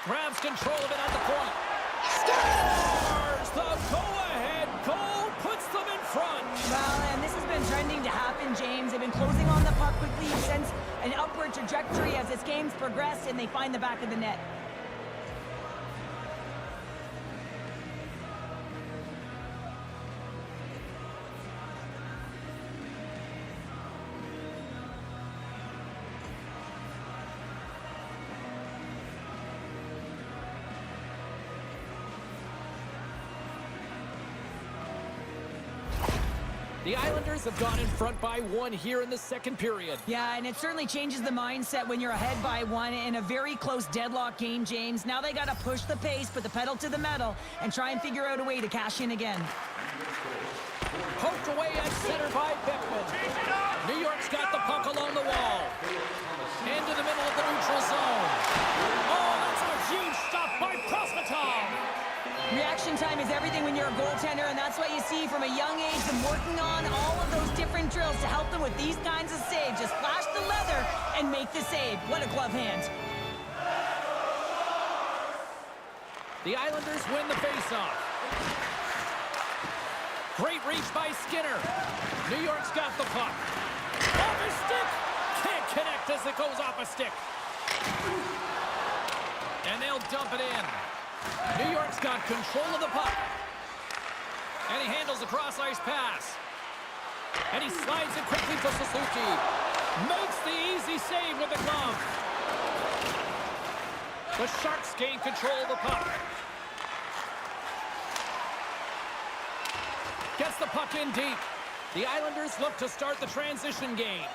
Grabs control of it at the point. Scores! The go-ahead goal puts them in front. Well, and this has been trending to happen, James. They've been closing on the puck quickly since an upward trajectory as this game's progressed, and they find the back of the net. The Islanders have gone in front by 1 here in the second period. Yeah, and it certainly changes the mindset when you're ahead by 1 in a very close deadlock game, James. Now they got to push the pace, put the pedal to the metal, and try and figure out a way to cash in again. Poked away at center by Beckman. New York's got the puck along the wall. Into the middle of the neutral zone. Oh, that's a huge stop by Prosvetov. Reaction time is everything when you're a goaltender, and that's what you see from a young age, them working on all of those different drills to help them with these kinds of saves. Just flash the leather and make the save. What a glove hand. The Islanders win the faceoff. Great reach by Skinner. New York's got the puck. Off his stick. Can't connect as it goes off a stick. And they'll dump it in. New York's got control of the puck. And he handles a cross-ice pass. And he slides it quickly to Suzuki. Makes the easy save with the glove. The Sharks gain control of the puck. Gets the puck in deep. The Islanders look to start the transition game.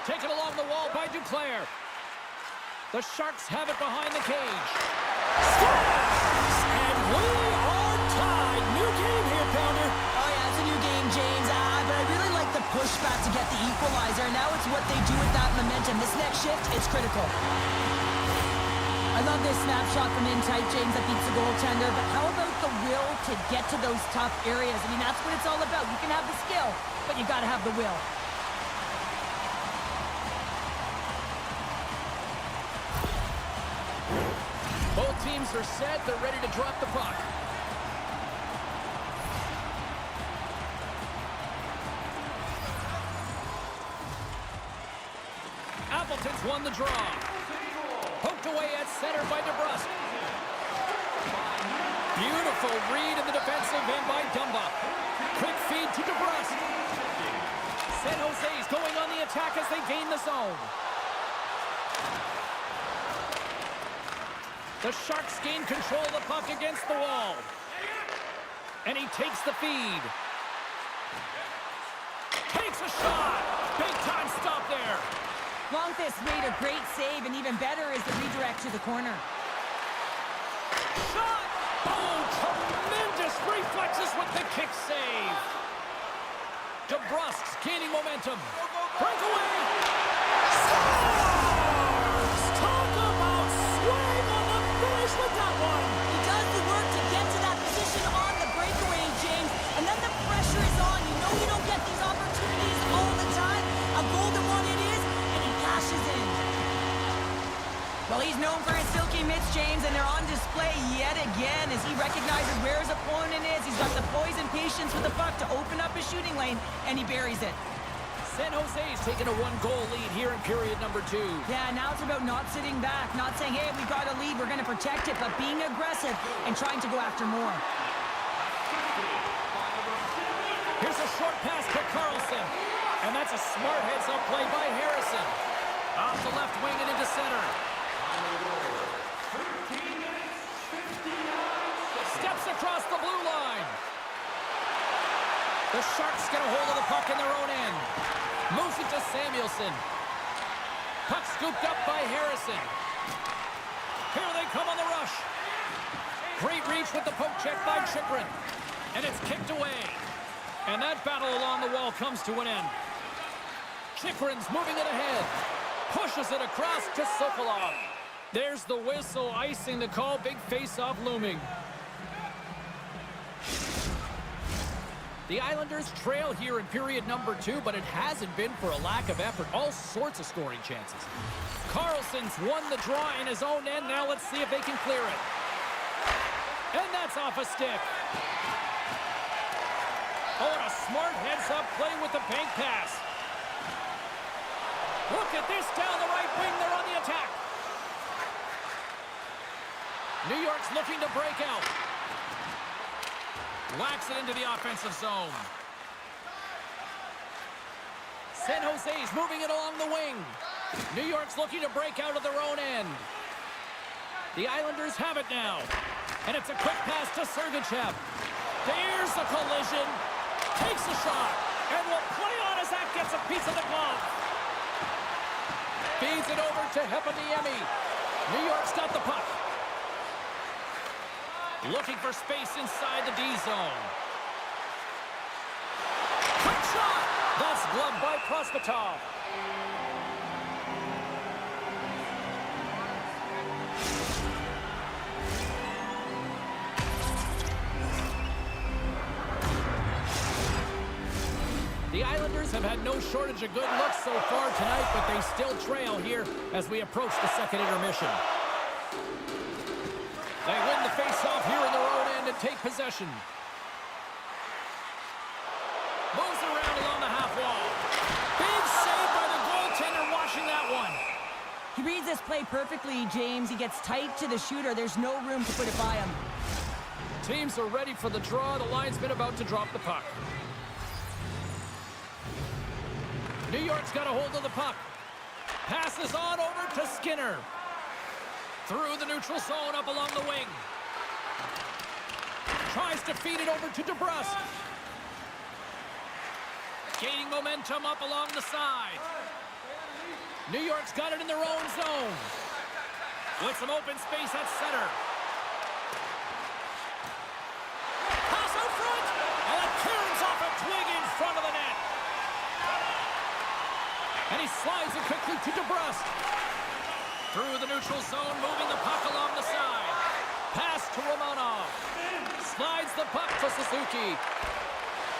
Taken along the wall by Duclair. The Sharks have it behind the cage. Scores! And we are tied. New game here, Pounder. Oh, yeah, it's a new game, James. But I really like the pushback to get the equalizer. Now it's what they do with that momentum. This next shift, it's critical. I love this snapshot from in tight, James, that beats the goaltender. But how about the will to get to those tough areas? I mean, that's what it's all about. You can have the skill, but you got to have the will. Both teams are set. They're ready to drop the puck. Appleton's won the draw. Poked away at center by DeBrusque. Beautiful read in the defensive end by Dumba. Quick feed to DeBrusque. San Jose's going on the attack as they gain the zone. The Sharks gain control of the puck against the wall. And he takes the feed. Takes a shot. Big time stop there. Longfist made a great save, and even better is the redirect to the corner. shot! Oh, tremendous reflexes with the kick save. DeBrusque's gaining momentum. Breakaway. Scores! Talk about swing on the finish with that one. He does the work to get to that position on the breakaway, James, and then the pressure is on. You know you don't get these opportunities all the time. A golden one it is, and he cashes in. Well, he's known for his silky mitts, James, and they're on display yet again as he recognizes where his opponent is. He's got the poise and patience with the puck to open up his shooting lane, and he buries it. San Jose's taking a one-goal lead here in period number 2. Yeah, now it's about not sitting back, not saying, hey, we got a lead, we're going to protect it, but being aggressive and trying to go after more. Here's a short pass to Carlson. And that's a smart heads-up play by Harrison. Off the left wing and into center. Steps across the blue line. The Sharks get a hold of the puck in their own end. Moves it to Samuelson. Puck scooped up by Harrison. Here they come on the rush. Great reach with the poke check by Chychrun. And it's kicked away. And that battle along the wall comes to an end. Chychrun's moving it ahead. Pushes it across to Sokolov. There's the whistle, icing the call. Big face-off looming. The Islanders trail here in period number 2, but it hasn't been for a lack of effort. All sorts of scoring chances. Carlson's won the draw in his own end. Now let's see if they can clear it. And that's off a stick. Oh, and a smart heads-up play with the bank pass. Look at this down the right wing. They're on the attack. New York's looking to break out. Whacks it into the offensive zone. San Jose's moving it along the wing. New York's looking to break out of their own end. The Islanders have it now. And it's a quick pass to Sergachev. There's a collision. Takes a shot. And will play on as that gets a piece of the glove. Feeds it over to Heponiemi. New York's got the puck. Looking for space inside the D zone. Quick shot! That's gloved by Prosvetov. The Islanders have had no shortage of good looks so far tonight, but they still trail here as we approach the second intermission. They win the face-off here in their own end and take possession. Moves around along the half wall. Big save by the goaltender washing that one. He reads this play perfectly, James. He gets tight to the shooter. There's no room to put it by him. Teams are ready for the draw. The linesman about to drop the puck. New York's got a hold of the puck. Passes on over to Skinner. Through the neutral zone, up along the wing. Tries to feed it over to DeBrusque. Gaining momentum up along the side. New York's got it in their own zone. With some open space at center. Pass out front. And it clears off a twig in front of the net. And he slides it quickly to DeBrusque. Through the neutral zone, moving the puck along the side. Pass to Romanov. Slides the puck to Suzuki.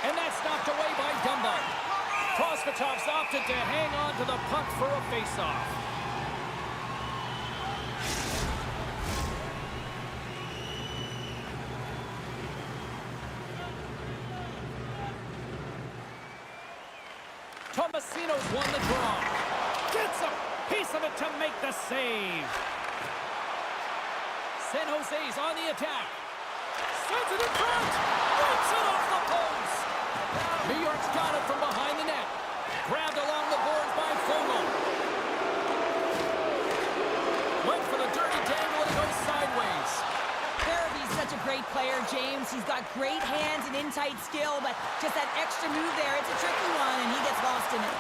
And that's knocked away by Dumba. Prosvetov's opted to hang on to the puck for a face-off. Tomasino's won the draw. Gets a piece of it to make the save. San Jose's on the attack. Sends it in front. Rips it off the post. New York's got it from behind the net. Grabbed along the boards by Fogle. Went for the dirty dangle and it goes sideways. Farabee's such a great player, James. He's got great hands and in-tight skill, but just that extra move there, it's a tricky one, and he gets lost in it.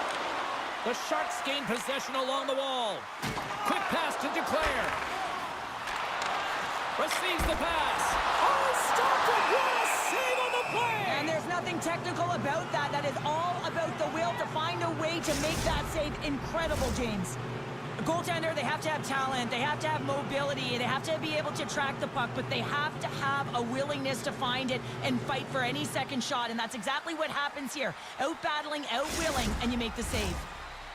The Sharks gain possession along the wall. Quick pass to Duclair. Receives the pass. Oh, stopped it. What a save on the play. And there's nothing technical about that. That is all about the will to find a way to make that save incredible, James. A goaltender, they have to have talent, they have to have mobility, they have to be able to track the puck, but they have to have a willingness to find it and fight for any second shot, and that's exactly what happens here. Out-battling, out-willing, and you make the save.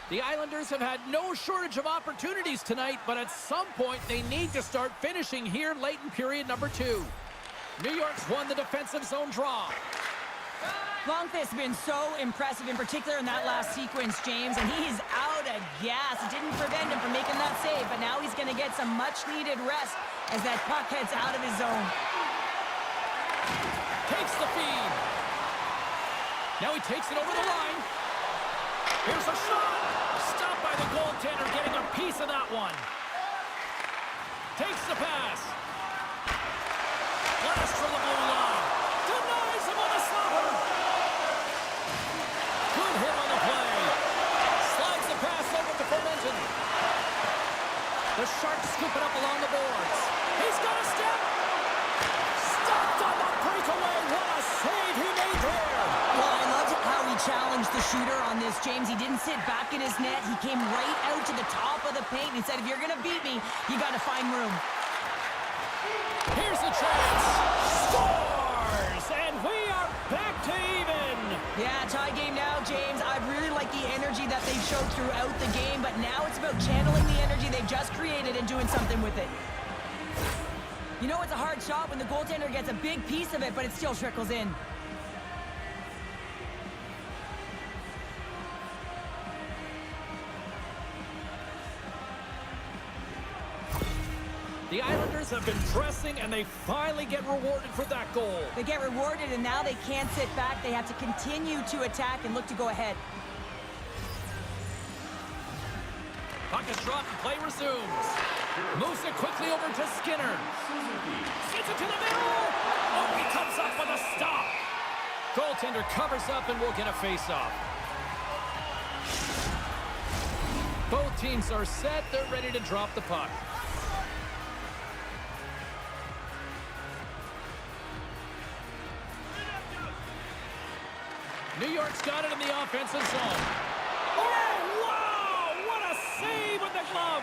The Islanders have had no shortage of opportunities tonight, but at some point they need to start finishing here late in period number 2. New York's won the defensive zone draw. Longfist's been so impressive, in particular in that last sequence, James, and he's out of gas. It didn't prevent him from making that save, but now he's going to get some much-needed rest as that puck heads out of his zone. Takes the feed. Now he takes it over the line. Here's a shot. Stopped by the goaltender, getting a piece of that one. Takes the pass. Blast from the blue line. Denies him on a slumper. Good hit on the play. Slides the pass over to Fermenton. The Sharks scoop it up along the boards. He's got a step. Stopped on the breakaway. What a save he made there. Well, I loved how he challenged the shooter on this, James. He didn't sit back in his net. He came right out to the top of the paint. He said, if you're going to beat me, you got to find room. Here's a chance. Scores! And we are back to even. Yeah, tie game now, James. I really like the energy that they've showed throughout the game, but now it's about channeling the energy they've just created and doing something with it. You know it's a hard shot when the goaltender gets a big piece of it, but it still trickles in. The Islanders have been pressing, and they finally get rewarded for that goal. They get rewarded, and now they can't sit back. They have to continue to attack and look to go ahead. Puck is dropped and play resumes. Moves it quickly over to Skinner. Sends it to the middle. Oh, he comes up with a stop. Goaltender covers up and will get a face-off. Both teams are set. They're ready to drop the puck. New York's got it in the offensive zone. Oh, wow! What a save with the glove!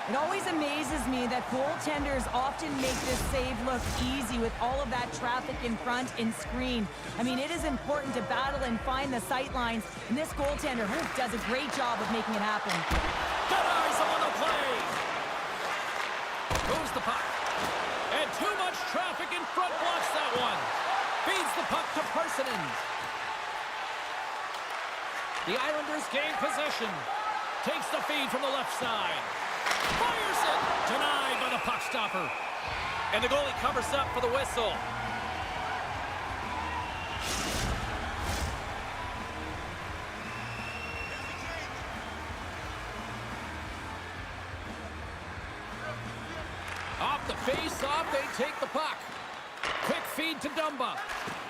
It always amazes me that goaltenders often make this save look easy with all of that traffic in front and screen. I mean, it is important to battle and find the sight lines, and this goaltender does a great job of making it happen. Denies him on the play. Moves the puck. And too much traffic in front blocks that one. Feeds the puck to Parsonen. The Islanders gain possession. Takes the feed from the left side. Fires it. Denied by the puck stopper. And the goalie covers up for the whistle. Off the face-off, they take the puck. Quick feed to Dumba.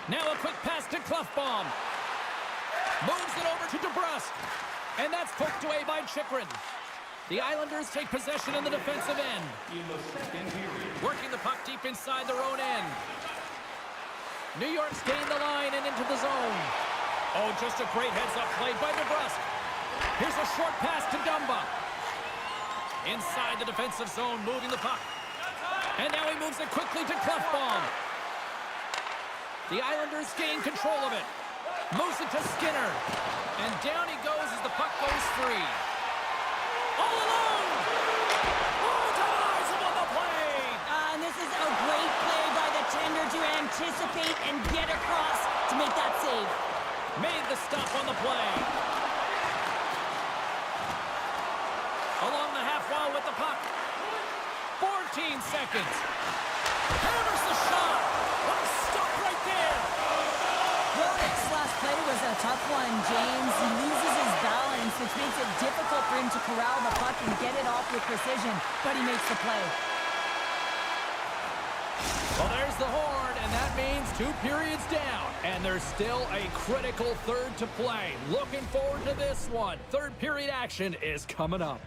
Now a quick pass to Clefbaum. Moves it over to DeBrusque. And that's poked away by Chychrun. The Islanders take possession in the defensive end. Working the puck deep inside their own end. New York's gained the line and into the zone. Oh, just a great heads-up play by DeBrusque. Here's a short pass to Dumba. Inside the defensive zone, moving the puck. And now he moves it quickly to Clefbaum. The Islanders gain control of it. Moves it to Skinner. And down he goes as the puck goes free. All alone! Oh, denies him on the play! And this is a great play by the tender to anticipate and get across to make that save. Made the stop on the play. Along the half wall with the puck. 14 seconds. Hammers the shot. What a stop right there. Well, this last play was a tough one, James. He loses his balance, which makes it difficult for him to corral the puck and get it off with precision, but he makes the play. Well, there's the horn, and that means 2 periods down, and there's still a critical third to play. Looking forward to this one. Third period action is coming up.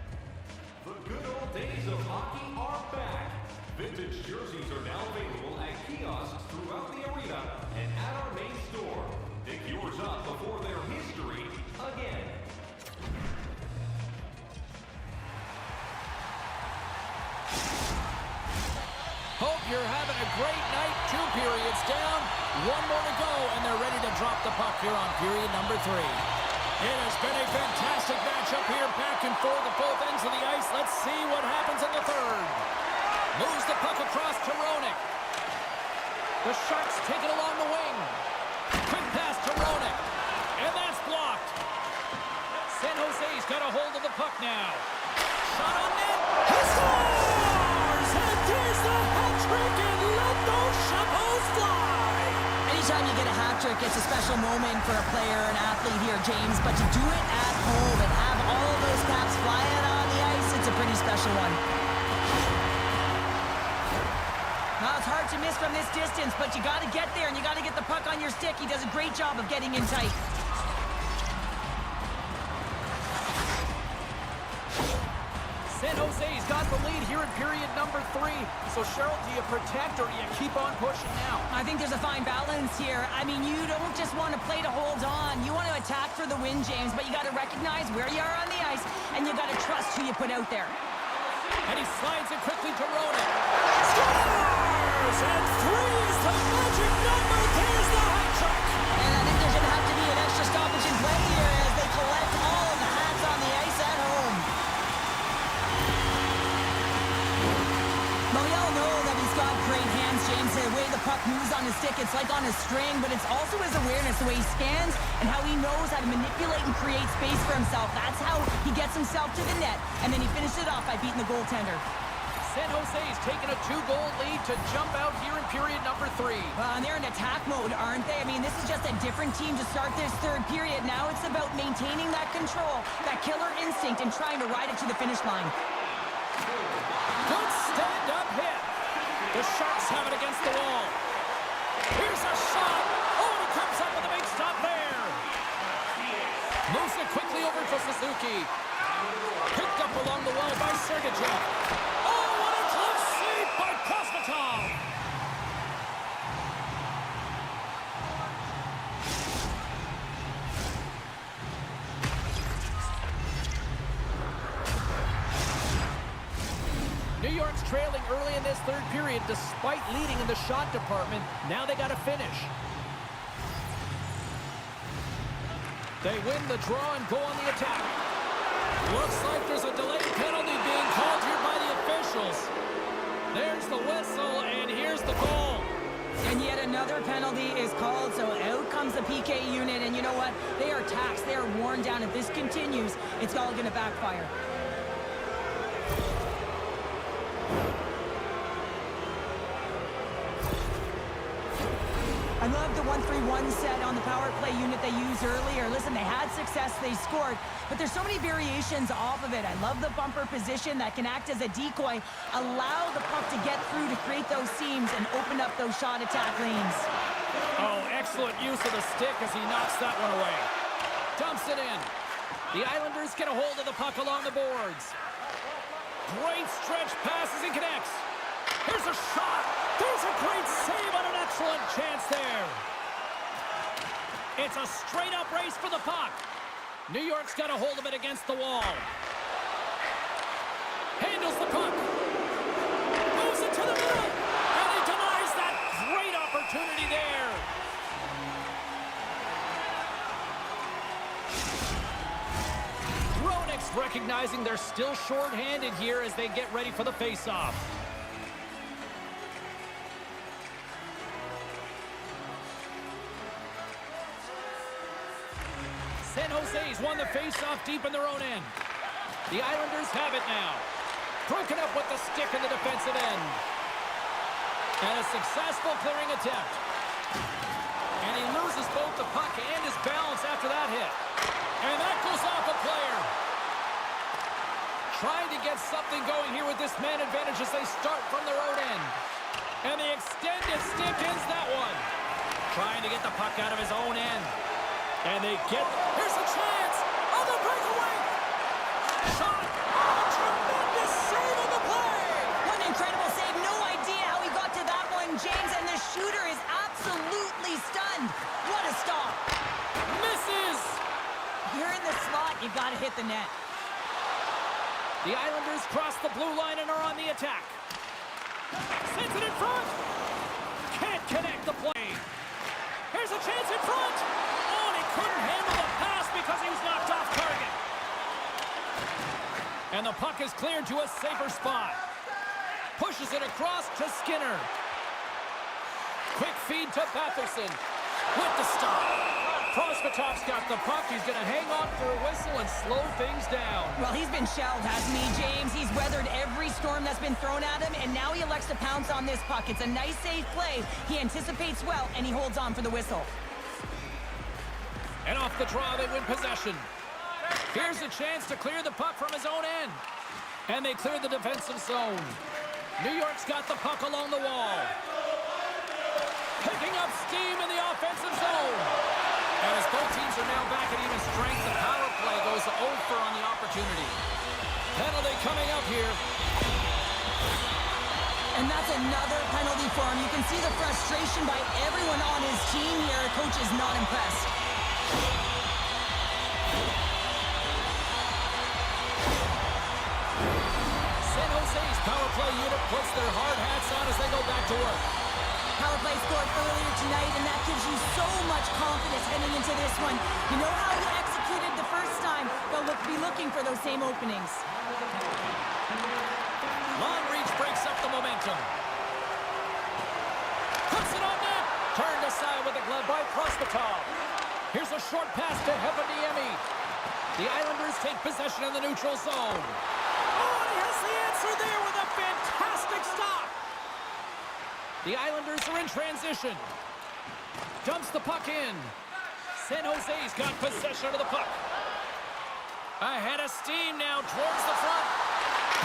The good old days of hockey are back. Vintage jerseys are now available at kiosks throughout the arena and at our main store. Pick yours up before their history again. Hope you're having a great night. 2 periods down. 1 more to go, and they're ready to drop the puck here on period number 3. It has been a fantastic matchup here, back and forth at both ends of the ice. Let's see what happens in the third. Moves the puck across to Roenick. The Sharks take it along the wing. Quick pass to Roenick. And that's blocked. San Jose's got a hold of the puck now. Shot on net. He scores! And there's the hat trick, and let those shovels fly! Anytime you get a hat trick, it's a special moment for a player, an athlete here, James. But to do it at home and have all of those caps flying on the ice, it's a pretty special one. Now, it's hard to miss from this distance, but you got to get there, and you got to get the puck on your stick. He does a great job of getting in tight. San Jose's got the lead here in period number 3. So, Cheryl, do you protect or do you keep on pushing now? I think there's a fine balance here. I mean, you don't just want to play to hold on. You want to attack for the win, James, but you got to recognize where you are on the ice, and you got to trust who you put out there. And he slides it quickly to Roenick. Scores! And 3 is the magic number. There's the hat trick. And I think there's going to have to be an extra stoppage in play here as they collect all of the hats on the ice at home. Well, we all know that he's got great hands, James. The way the puck moves on his stick, it's like on a string, but it's also his awareness, the way he stands and how he knows how to manipulate and create space for himself. That's how he gets himself to the net, and then he finishes it off by beating the goaltender. San Jose's taken a 2-goal lead to jump out here in period number 3. And they're in attack mode, aren't they? I mean, this is just a different team to start this third period. Now it's about maintaining that control, that killer instinct, and trying to ride it to the finish line. Good stand-up hit. The Sharks have it against the wall. Here's a shot. Oh, and he comes up with a big stop there. Moves it quickly over to Suzuki. Picked up along the wall by Sergachev. Oh, what a close save by Kosmatov. New York's trailing early in this third period despite leading in the shot department. Now they got to finish. They win the draw and go on the attack. Looks like there's a delayed penalty being called here by the officials. There's the whistle, and here's the goal. And yet another penalty is called, so out comes the PK unit, and you know what? They are taxed. They are worn down. If this continues, it's all going to backfire. I love the 1-3-1 set on the power play unit they used earlier. Listen, they had success, they scored, but there's so many variations off of it. I love the bumper position that can act as a decoy, allow the puck to get through to create those seams and open up those shot attack lanes. Oh, excellent use of the stick as he knocks that one away. Dumps it in. The Islanders get a hold of the puck along the boards. Great stretch passes and connects. Here's a shot. There's a great save on an excellent chance there. It's a straight-up race for the puck. New York's got a hold of it against the wall. Handles the puck. Moves it to the middle. And he denies that great opportunity there. Roenick's recognizing they're still short-handed here as they get ready for the face-off. San Jose's won the face-off deep in their own end. The Islanders have it now. Broken up with the stick in the defensive end. And a successful clearing attempt. And he loses both the puck and his balance after that hit. And that goes off a player. Trying to get something going here with this man advantage as they start from their own end. And the extended stick ends that one. Trying to get the puck out of his own end. And they get... Here's a chance! On the breakaway! Shot! A tremendous save on the play! What an incredible save. No idea the net. The Islanders cross the blue line and are on the attack. Sends it in front. Can't connect the play. Here's a chance in front. Oh, and he couldn't handle the pass because he was knocked off target. And the puck is cleared to a safer spot. Pushes it across to Skinner. Quick feed to Batherson. With the stop. Prosvetov's got the puck. He's going to hang on for a whistle and slow things down. Well, he's been shelled, hasn't he, James? He's weathered every storm that's been thrown at him, and now he elects to pounce on this puck. It's a nice, safe play. He anticipates well, and he holds on for the whistle. And off the draw, they win possession. Here's a chance to clear the puck from his own end. And they clear the defensive zone. New York's got the puck along the wall. Picking up steam in the offensive zone. And as both teams are now back at even strength, the power play goes over on the opportunity. Penalty coming up here. And that's another penalty for him. You can see the frustration by everyone on his team here. Coach is not impressed. San Jose's power play unit puts their hard hats on as they go back to work. Power play scored earlier tonight, and that gives you so much confidence heading into this one. You know how you executed the first time. They'll be looking for those same openings. Long reach breaks up the momentum. Puts it on net. Turned aside with a glove by Prosvetov. Here's a short pass to Heponiemi. The Islanders take possession in the neutral zone. Oh, and he has the answer there with a fantastic stop. The Islanders are in transition. Dumps the puck in. San Jose's got possession of the puck. Ahead of steam now towards the front.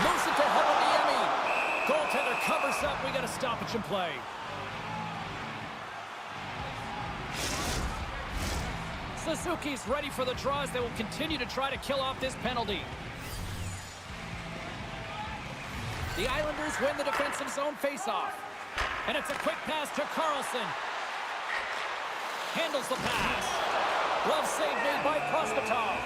Moves it to Heponiemi. Goaltender covers up. We got a stoppage in play. Suzuki's ready for the draws. They will continue to try to kill off this penalty. The Islanders win the defensive zone faceoff. And it's a quick pass to Carlson. Handles the pass. Glove save made by Prosvetov.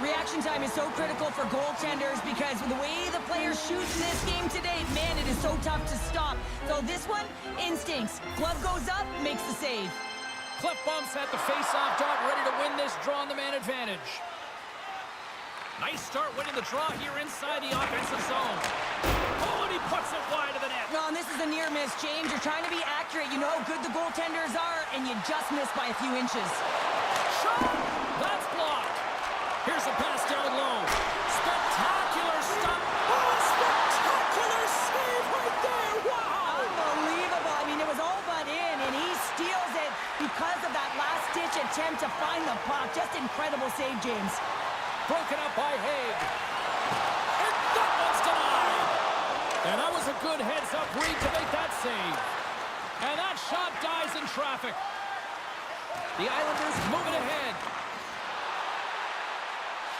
Reaction time is so critical for goaltenders because the way the players shoot in this game today, man, it is so tough to stop. So this one, instincts. Glove goes up, makes the save. Cliff bumps at the face-off dot, ready to win this draw on the man advantage. Nice start winning the draw here inside the offensive zone. Oh, and he puts it wide of the net. Well, and this is a near miss, James. You're trying to be accurate. You know how good the goaltenders are, and you just missed by a few inches. Shot! That's blocked. Here's a pass down low. Spectacular stop. Oh, a spectacular save right there. Wow! Unbelievable. I mean, it was all but in, and he steals it because of that last-ditch attempt to find the puck. Just incredible save, James. Broken up by Haig. And that one's denied. And that was a good heads-up read to make that save. And that shot dies in traffic. The Islanders moving ahead.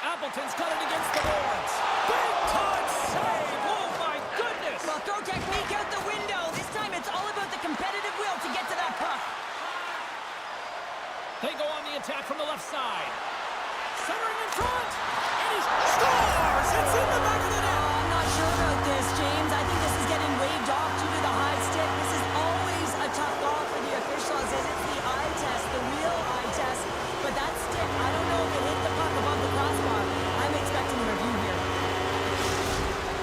Appleton's got it against the boards. Big-time save. Oh, my goodness. Well, throw technique out the window. This time it's all about the competitive will to get to that puck. They go on the attack from the left side. Centering in front. And he scores. It's in the back of the net. I'm not sure about this, James. I think this is getting waved off due to the high stick. This is always a tough call for the officials, as it's the eye test, the real eye test. But that stick, I don't know if it hit the puck above the crossbar. I'm expecting a review here.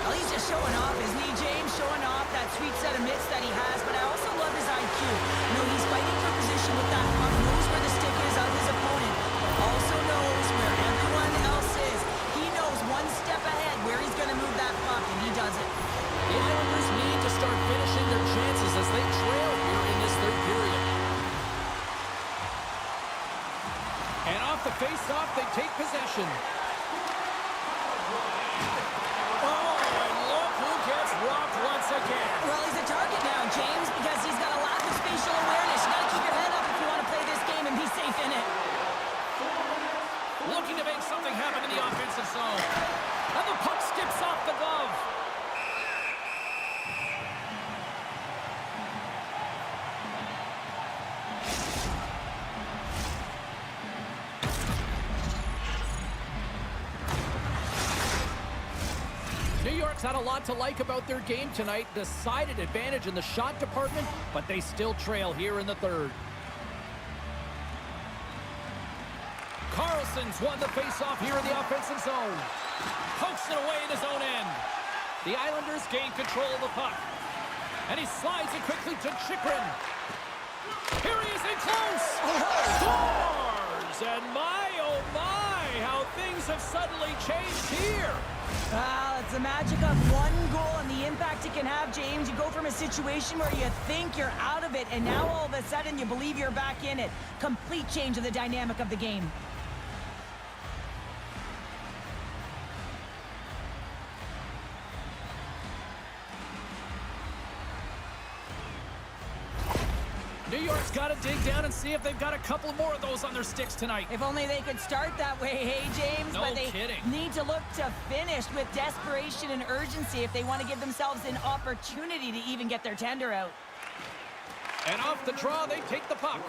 Well, he's just showing off, isn't he, James? Showing off that sweet set of mitts that he has. But I also love his IQ. You know, he's fighting for position with that puck, knows where the stick is of his opponent, but also knows where everyone else is. He knows one step ahead where he's going to move that puck, and he does it. The Islanders need to start finishing their chances as they trail here in this third period. And off the face-off, they take possession. Oh, and look who gets rocked once again. Well, he's a target now, James, because he's got a lack of spatial awareness. You got to keep your head up if you want to play this game and be safe in it. Looking to make something happen in the offensive zone. And the puck skips off the glove. York's had a lot to like about their game tonight. Decided advantage in the shot department, but they still trail here in the third. Carlson's won the faceoff here in the offensive zone. Pokes it away in his own end. The Islanders gain control of the puck. And he slides it quickly to Chikrin. Here he is in close. Scores! And my, oh my, how things have suddenly changed here. Well, it's the magic of one goal and the impact it can have, James. You go from a situation where you think you're out of it, and now all of a sudden you believe you're back in it. Complete change of the dynamic of the game. New York's got to dig down and see if they've got a couple more of those on their sticks tonight. If only they could start that way, hey, James? No but they kidding. need to look to finish with desperation and urgency if they want to give themselves an opportunity to even get their tender out. And off the draw, they take the puck.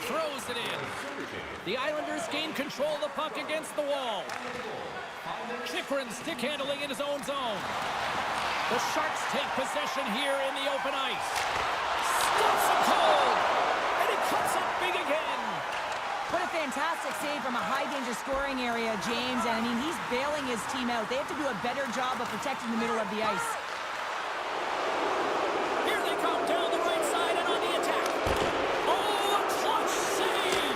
Throws it in. The Islanders gain control of the puck against the wall. Chikrin stick handling in his own zone. The Sharks take possession here in the open ice. Stuffs him cold. And he comes up big again. What a fantastic save from a high-danger scoring area, James. And, I mean, he's bailing his team out. They have to do a better job of protecting the middle of the ice. Here they come down the right side and on the attack. Oh, a clutch save.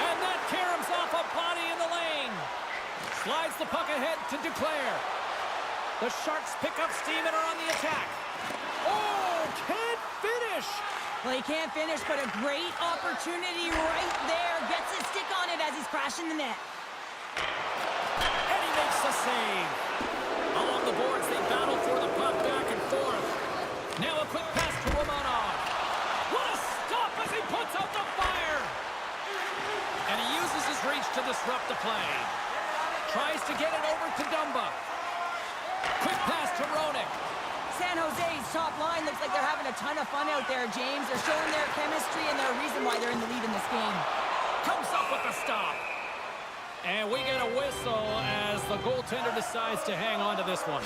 And that caroms off a body in the lane. Slides the puck ahead to Duclair. The Sharks pick up steam and are on the attack. Oh, can't finish. Well, he can't finish, but a great opportunity right there. Gets his stick on it as he's crashing the net. And he makes the save. Along the boards, they battle for the puck back and forth. Now a quick pass to Romanov. What a stop as he puts out the fire. And he uses his reach to disrupt the play. Tries to get it over to Dumba. Quick pass to Roenick. San Jose's top line looks like they're having a ton of fun out there, James. They're showing their chemistry and their reason why they're in the lead in this game. Comes up with the stop. And we get a whistle as the goaltender decides to hang on to this one.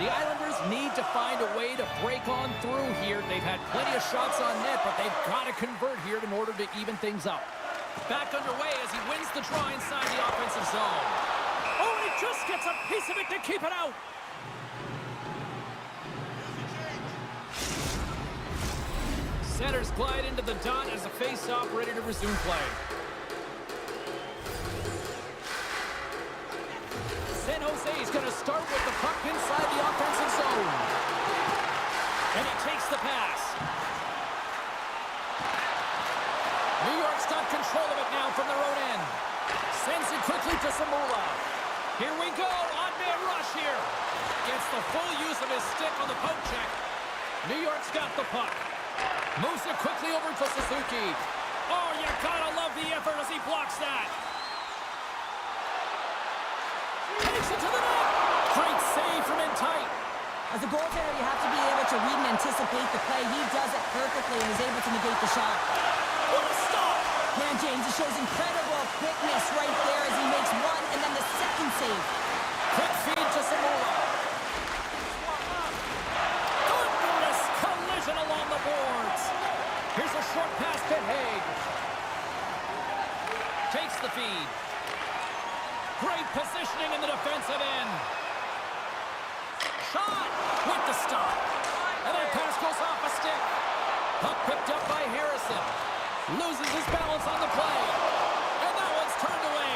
The Islanders need to find a way to break on through here. They've had plenty of shots on net, but they've got to convert here in order to even things up. Back underway as he wins the draw inside the offensive zone. Oh, and he just gets a piece of it to keep it out. Centers glide into the dot as a face-off ready to resume play. San Jose is going to start with the puck inside the offensive zone. And he takes the pass. New York's got control of it now from their own end. Sends it quickly to Samula. Here we go, on-man rush here. Gets the full use of his stick on the poke check. New York's got the puck. Moves it quickly over to Suzuki. Oh, you gotta love the effort as he blocks that. Takes it to the net. Great save from in tight. As a goaltender, you have to be able to read and anticipate the play. He does it perfectly and is able to negate the shot. What a stop! Man, James, he shows incredible quickness right there as he makes one and then the second save. Quick feed to Samula. Thunderous collision along the boards. Here's a short pass to Haig. Takes the feed. Great positioning in the defensive end. Shot with the stop. And that pass goes off a stick. Puck picked up by Harrison. Loses his balance on the play. And that one's turned away.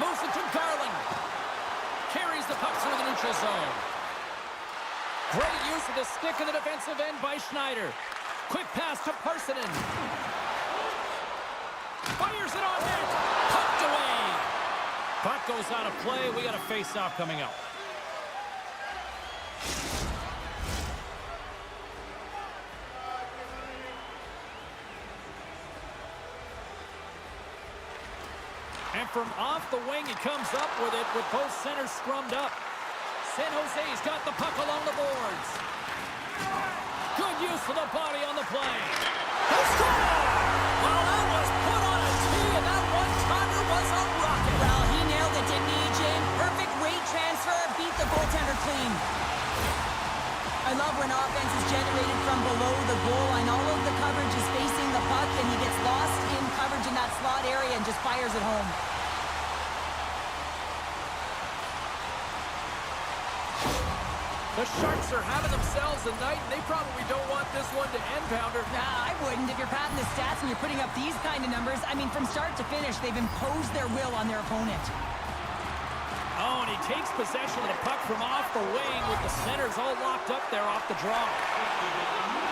Moves it to Garland. Carries the puck through the neutral zone. Great use of the stick in the defensive end by Schneider. Quick pass to Parsonen. Fires it on net. Pucked away. Puck goes out of play. We got a face-off coming up. And from off the wing, he comes up with it with both centers scrummed up. San Jose's got the puck along the boards. Good use of the body on the play. He scored! Well, that was put on a tee, and that one-timer was a rocket. Well, he nailed it, didn't love when offense is generated from below the goal line. All of the coverage is facing the puck, and he gets lost in coverage in that slot area and just fires it home. The Sharks are having themselves a night, and they probably don't want this one to end, Pounder. Nah, I wouldn't. If you're padding the stats and you're putting up these kind of numbers, I mean, from start to finish, they've imposed their will on their opponent. Oh, and he takes possession of the puck from off the wing with the centers all locked up there off the draw.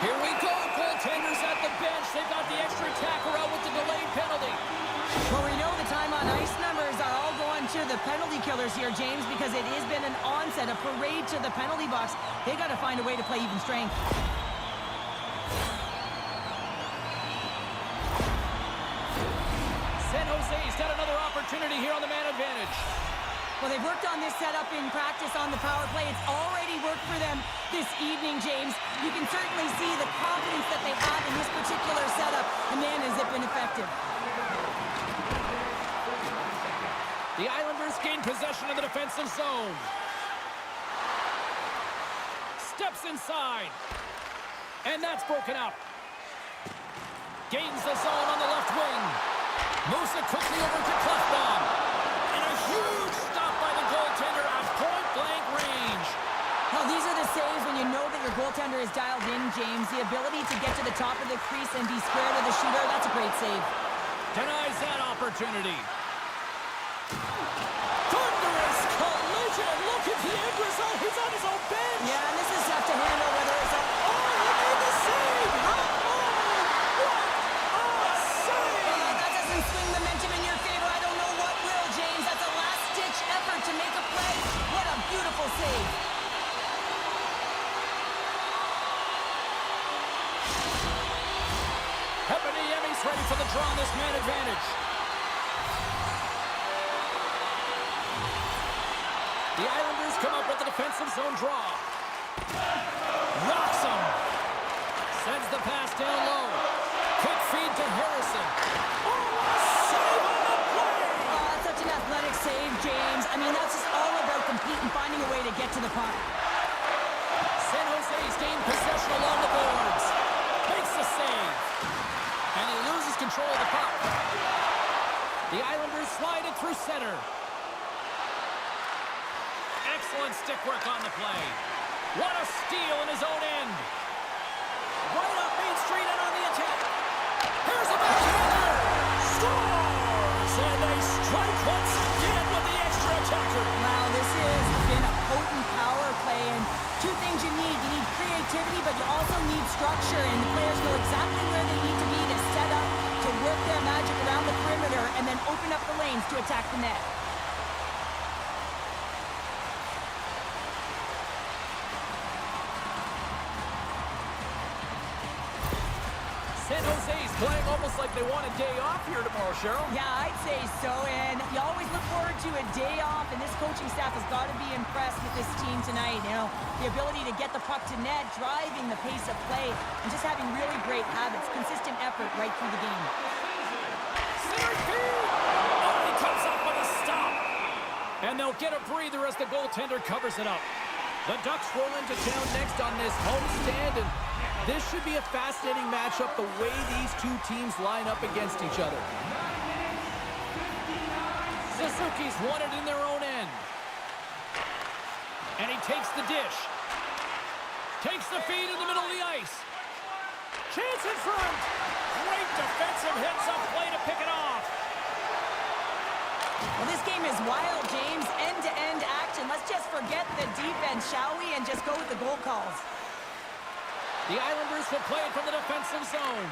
Here we go, goaltenders at the bench. They've got the extra attacker out with the delayed penalty. Well, we know the time on ice numbers are all going to the penalty killers here, James, because it has been an onset, a parade to the penalty box. They got to find a way to play even strength. San Jose's got another opportunity here on the man advantage. Well, they've worked on this setup in practice on the power play. It's already worked for them this evening, James. You can certainly see the confidence that they have in this particular setup. And man, has it been effective. The Islanders gain possession of the defensive zone. Steps inside. And that's broken up. Gains the zone on the left wing. Moves it quickly over to Klefbom. And a huge stop by the goaltender at point-blank range. Well, these are the saves when you know that your goaltender is dialed in, James. The ability to get to the top of the crease and be square to the shooter, that's a great save. Denies that opportunity. Thunderous collision. Look at the end result. He's on his own bench. Yeah, and this is tough to handle, whether it's a... Oh, he made the save. What a save. That doesn't swing momentum in your favor. I don't know what will, James. That's a last-ditch effort to make a play. What a beautiful save. Hepaniemi's ready for the draw on this man advantage. The Islanders come up with the defensive zone draw. Rocks him. Sends the pass down low. Quick feed to Harrison. Save on the play. Oh, that's such an athletic save, James. I mean, that's just all about competing, finding a way to get to the puck. San Jose's gained possession along the boards. Makes the save. And he loses control of the puck. The Islanders slide it through center. Excellent stick work on the play. What a steal in his own end. Right up Main Street and on the attack. Here's a backhander. Scores! And they strike once again with the extra attacker. Wow, this has been a potent power play, and two things you need. You need creativity, but you also need structure, and the players know exactly where they need to be to set up, to work their magic around the perimeter, and then open up the lanes to attack the net. San Jose's playing almost like they want a day off here tomorrow, Cheryl. Yeah, I'd say so, and you always look forward to a day off, and this coaching staff has got to be impressed with this team tonight. You know, the ability to get the puck to net, driving the pace of play, and just having really great habits, consistent effort right through the game. Center field! Oh, he comes up with a stop. And they'll get a breather as the goaltender covers it up. The Ducks roll into town next on this homestand, and this should be a fascinating matchup the way these two teams line up against each other. Suzuki's won it in their own end. And he takes the dish. Takes the feed in the middle of the ice. Chance in front. Great defensive heads-up play to pick it off. Well, this game is wild, James. End-to-end action. Let's just forget the defense, shall we, and just go with the goal calls. The Islanders will play it from the defensive zone.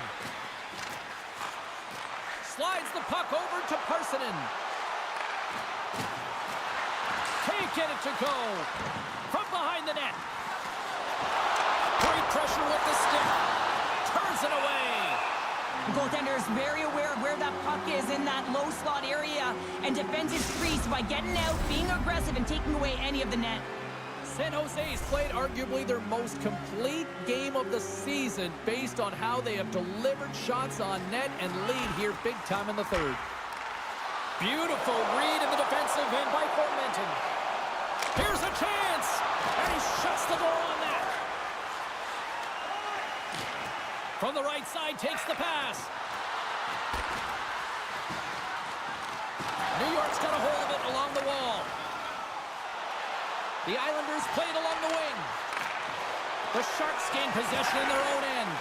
Slides the puck over to Parsonen. Can't get it to go. From behind the net. Great pressure with the stick. Turns it away. The goaltender is very aware of where that puck is in that low slot area and defends his crease by getting out, being aggressive, and taking away any of the net. San Jose's played arguably their most complete game of the season based on how they have delivered shots on net and lead here big time in the third. Beautiful read in the defensive end by Formenton. Here's a chance, and he shuts the door on that. From the right side, takes the pass. New York's got a hold of it along the wall. The Islanders play it along the wing. The Sharks gain possession in their own end.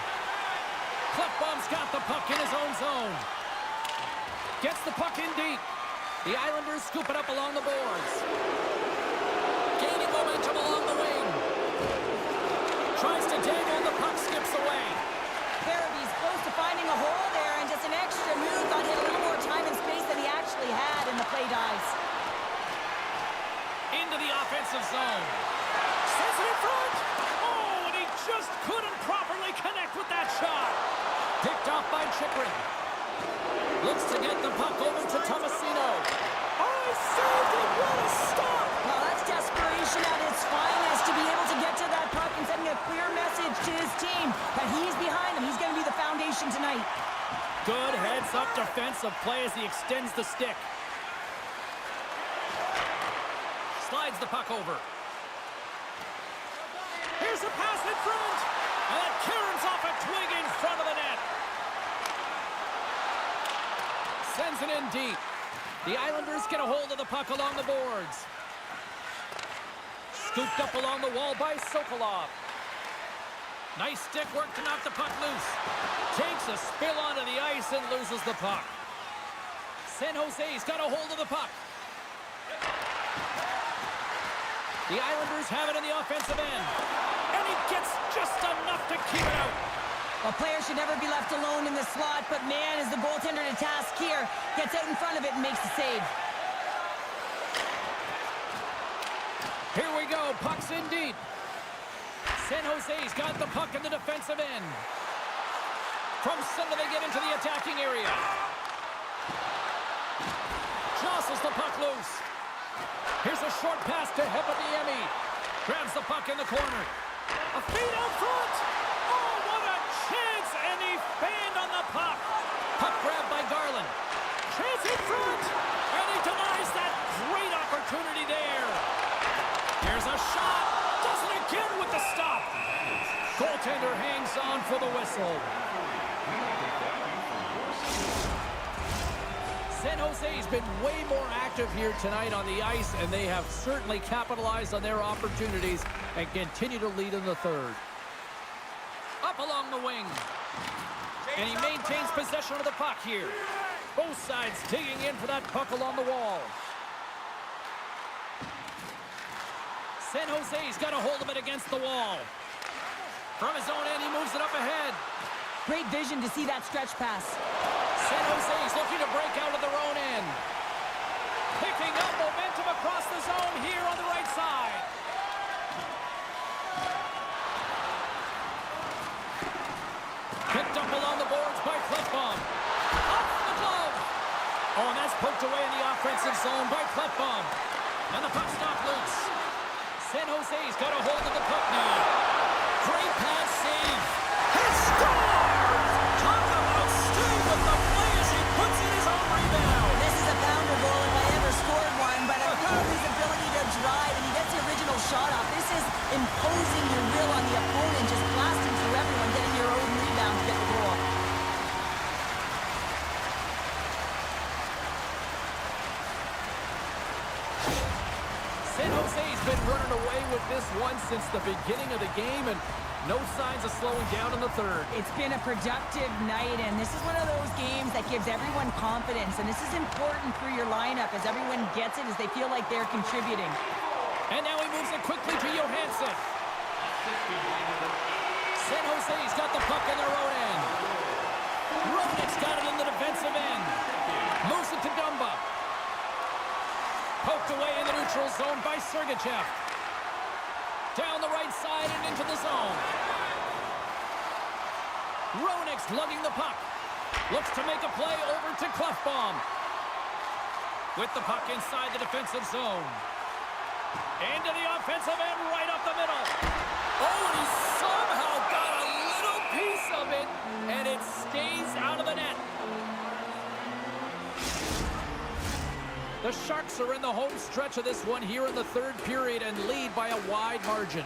Klefbom's got the puck in his own zone. Gets the puck in deep. The Islanders scoop it up along the boards. Gaining momentum along the wing. Tries to dangle, the puck skips away. Farabee's close to finding a hole there, and just an extra move got him a little more time and space than he actually had, and the play dies. Into the offensive zone. Sends it in front. Oh, and he just couldn't properly connect with that shot. Picked off by Chychrun. Looks to get the puck over to Tomasino. Oh, he saved it. What a stop. Well, that's desperation at its finest to be able to get to that puck and sending a clear message to his team that he's behind them. He's going to be the foundation tonight. Good heads-up defensive play as he extends the stick. Slides the puck over. Here's a pass in front. And it caroms off a twig in front of the net. Sends it in deep. The Islanders get a hold of the puck along the boards. Scooped up along the wall by Sokolov. Nice stick work to knock the puck loose. Takes a spill onto the ice and loses the puck. San Jose's got a hold of the puck. The Islanders have it in the offensive end. And he gets just enough to keep it out. A player should never be left alone in the slot, but man, is the goaltender to task here. Gets out in front of it and makes the save. Here we go, puck's in deep. San Jose's got the puck in the defensive end. From center they get into the attacking area. Jostles the puck loose. Here's a short pass to Hepadiemi. Grabs the puck in the corner. A feed out front. Oh, what a chance. And he fanned on the puck. Puck grabbed by Garland. Chance in front. And he denies that great opportunity there. Here's a shot. Does it again with the stop. Goaltender hangs on for the whistle. San Jose's been way more active here tonight on the ice, and they have certainly capitalized on their opportunities and continue to lead in the third. Up along the wing. And he maintains possession of the puck here. Both sides digging in for that puck along the wall. San Jose's got a hold of it against the wall. From his own end, he moves it up ahead. Great vision to see that stretch pass. San Jose's looking to break out of their own end. Picking up momentum across the zone here on the right side. Picked up along the boards by Klefbom. Off the glove. Oh, and that's poked away in the offensive zone by Klefbom. And the puck's knocked loose. San Jose's got a hold of the puck now. Great pass save. He scores! Talk about staying with the play as he puts in his own rebound. This is a bounder goal if I ever scored one, but I love his ability to drive, and he gets the original shot off. This is imposing your will on the opponent, just blasting through everyone, getting your own rebound to get the goal. San Jose's been running away with this one since the beginning of the game, and no signs of slowing down in the third. It's been a productive night, and this is one of those games that gives everyone confidence, and this is important for your lineup as everyone gets it, as they feel like they're contributing. And now he moves it quickly to Johansson. San Jose's got the puck in their own end. Roenick's got it in the defensive end. Moves it to Dumba. Poked away in the neutral zone by Sergachev. Down the right side and into the zone. Roenick's lugging the puck. Looks to make a play over to Klefbom. With the puck inside the defensive zone. Into the offensive end, right up the middle. Oh, and he somehow got a little piece of it, and it stays out of the net. The Sharks are in the home stretch of this one here in the third period and lead by a wide margin.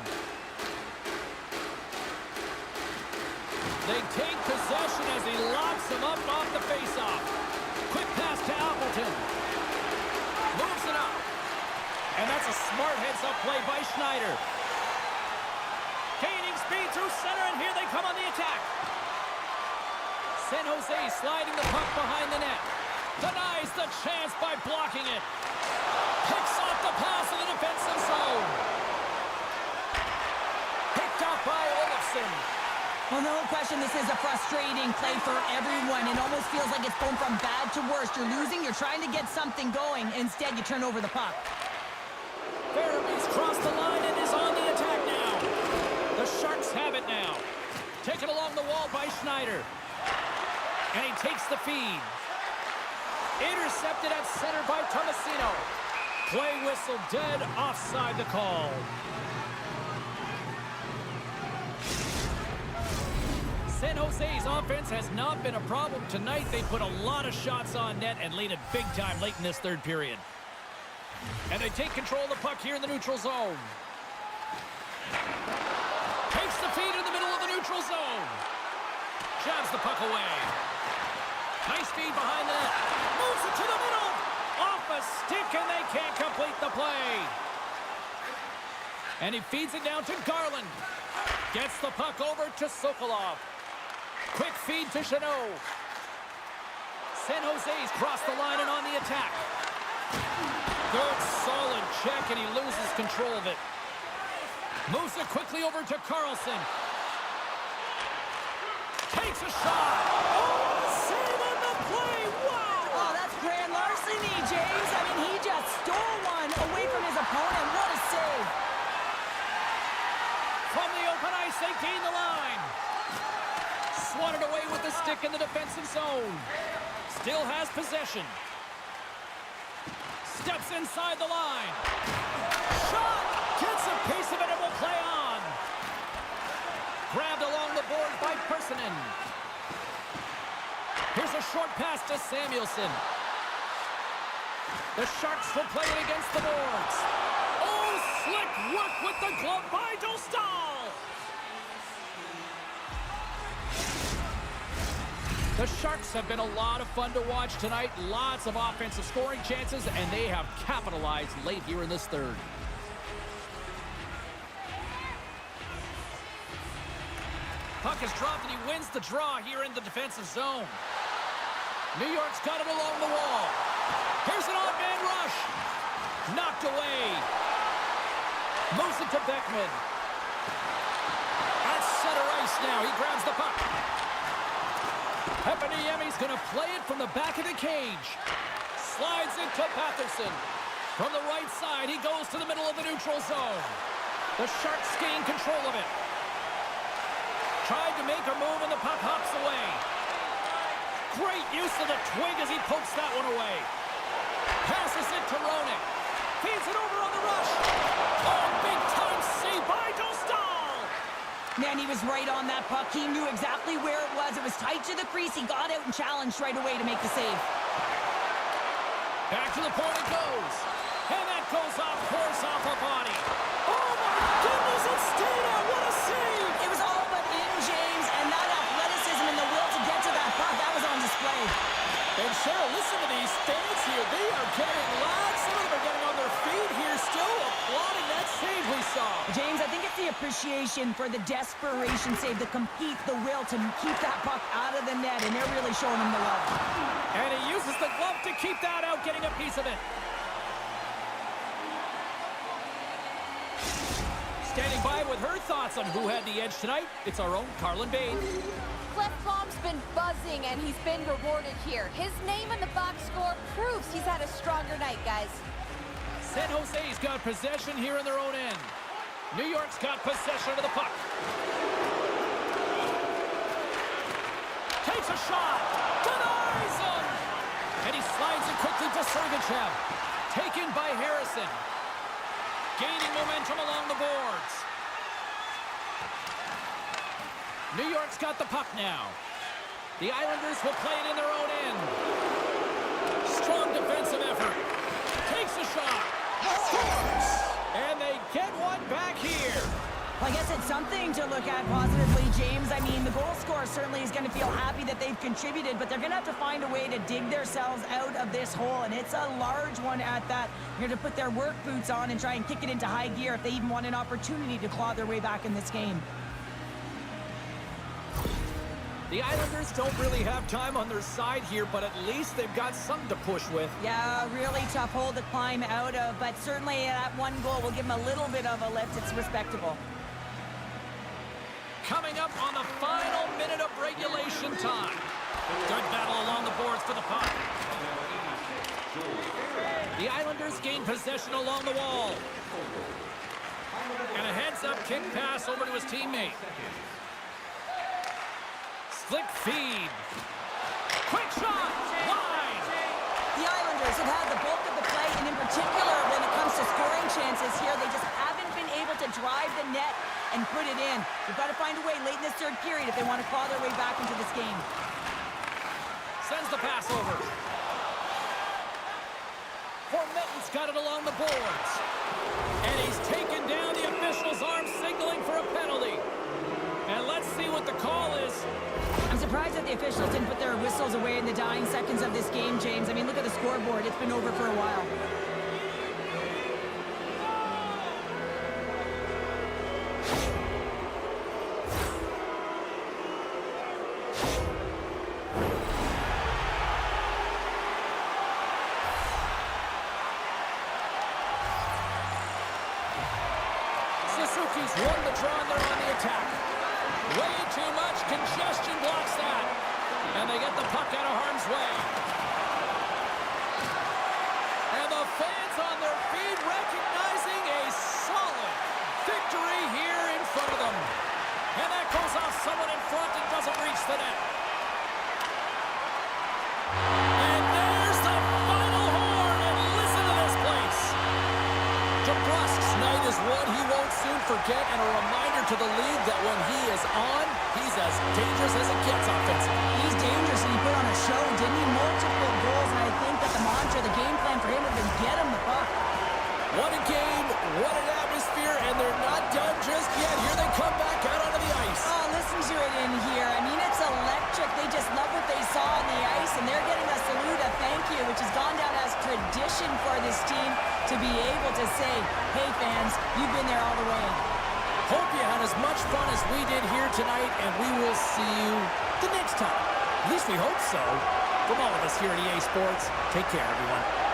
They take possession as he locks him up off the faceoff. Quick pass to Appleton. Moves it up. And that's a smart heads-up play by Schneider. Gaining speed through center, and here they come on the attack. San Jose sliding the puck behind the net. Denies the chance by blocking it. Picks off the pass in the defensive zone. Picked up by Olofsson. Well, no question, this is a frustrating play for everyone. It almost feels like it's going from bad to worse. You're losing, you're trying to get something going. Instead, you turn over the puck. Fairby's crossed the line and is on the attack now. The Sharks have it now. Taken along the wall by Schneider. And he takes the feed. Intercepted at center by Tomasino. Play whistle dead, offside the call. San Jose's offense has not been a problem tonight. They put a lot of shots on net and lead it big time late in this third period. And they take control of the puck here in the neutral zone. Takes the feed in the middle of the neutral zone. Jabs the puck away. Nice feed behind the net. Moves it to the middle. Off a stick, and they can't complete the play. And he feeds it down to Garland. Gets the puck over to Sokolov. Quick feed to Chanot. San Jose's crossed the line and on the attack. Good, solid check, and he loses control of it. Moves it quickly over to Carlson. Takes a shot. Oh, save on the play. Wow. Oh, that's grand larceny, James. I mean, he just stole one away from his opponent. What a save. From the open ice, they gain the line. Swatted away with the stick in the defensive zone. Still has possession. Steps inside the line. Shot! Gets a piece of it and will play on. Grabbed along the board by Persinen. Here's a short pass to Samuelson. The Sharks will play it against the boards. Oh, slick work with the glove by Dostal. The Sharks have been a lot of fun to watch tonight. Lots of offensive scoring chances, and they have capitalized late here in this third. Puck is dropped, and he wins the draw here in the defensive zone. New York's got it along the wall. Here's an odd-man rush. Knocked away. Moves it to Beckman. At center ice now. He grabs the puck. Heponiemi's going to play it from the back of the cage. Slides it to Patterson. From the right side, he goes to the middle of the neutral zone. The Sharks gain control of it. Tried to make a move, and the puck hops away. Great use of the twig as he pokes that one away. Passes it to Roenick. Feeds it over on the rush. Oh, big-time save by Dostal. Man, he was right on that puck. He knew exactly where it was. It was tight to the crease. He got out and challenged right away to make the save. Back to the point it goes. And that goes off course off a body. Oh, my goodness, it stayed out. What a save. It was all but in, James, and that athleticism and the will to get to that puck, that was on display. And Cheryl, listen to these fans here. They are getting loud. Some of them are getting on their feet here, still applauding that save we saw. James, I think it's the appreciation for the desperation save, the compete, the will to keep that puck out of the net, and they're really showing him the love. And he uses the glove to keep that out, getting a piece of it. Standing by with her thoughts on who had the edge tonight, it's our own Carlin Bain. Clefbaum's been buzzing, and he's been rewarded here. His name in the box score proves he's had a stronger night, guys. San Jose's got possession here in their own end. New York's got possession of the puck. Takes a shot. Denies him. And he slides it quickly to Sergachev. Taken by Harrison. Gaining momentum along the boards. New York's got the puck now. The Islanders will play it in their own end. Strong defensive effort. Takes a shot. Scores! And they get one back here. Well, I guess it's something to look at positively, James. I mean, the goal scorer certainly is going to feel happy that they've contributed, but they're going to have to find a way to dig themselves out of this hole, and it's a large one at that. They're going to put their work boots on and try and kick it into high gear if they even want an opportunity to claw their way back in this game. The Islanders don't really have time on their side here, but at least they've got something to push with. Yeah, really tough hole to climb out of, but certainly that one goal will give them a little bit of a lift. It's respectable. Coming up on the final minute of regulation time. Good battle along the boards for the puck. The Islanders gain possession along the wall. And a heads-up kick pass over to his teammate. Slick feed. Quick shot. Wide. The Islanders have had the bulk of the play, and in particular, when it comes to scoring chances here, they just haven't been able to drive the net and put it in. They've got to find a way late in this third period if they want to claw their way back into this game. Sends the pass over. Formetten's got it along the boards. And he's taken down. The official's arm signaling for a penalty. And let's see what the call is. I'm surprised that the officials didn't put their whistles away in the dying seconds of this game, James. I mean, look at the scoreboard. It's been over for a while. Suzuki's won the draw and they're on the attack. Way too much congestion blocks that. And they get the puck out of harm's way. And the fans on their feet recognizing a solid victory here in front of them. And that goes off someone in front and doesn't reach the net. And there's the final horn, and listen to this place. DeBrusk's night is one he won't soon forget, and a reminder to the league that when he is on, he's as dangerous as it gets offensively. He's dangerous, and he put on a show, didn't he? Multiple goals, and I think that the mantra, the game plan for him has been get him the puck. What a game, what an atmosphere, and they're not done just yet. Here they come back out onto the ice. Oh, listen to it in here. I mean, it's electric. They just love what they saw on the ice, and they're getting a salute, a thank you, which has gone down as tradition for this team to be able to say, hey, fans, you've been there all the way. Hope you had as much fun as we did here tonight, and we will see you the next time. At least we hope so. From all of us here at EA Sports, take care, everyone.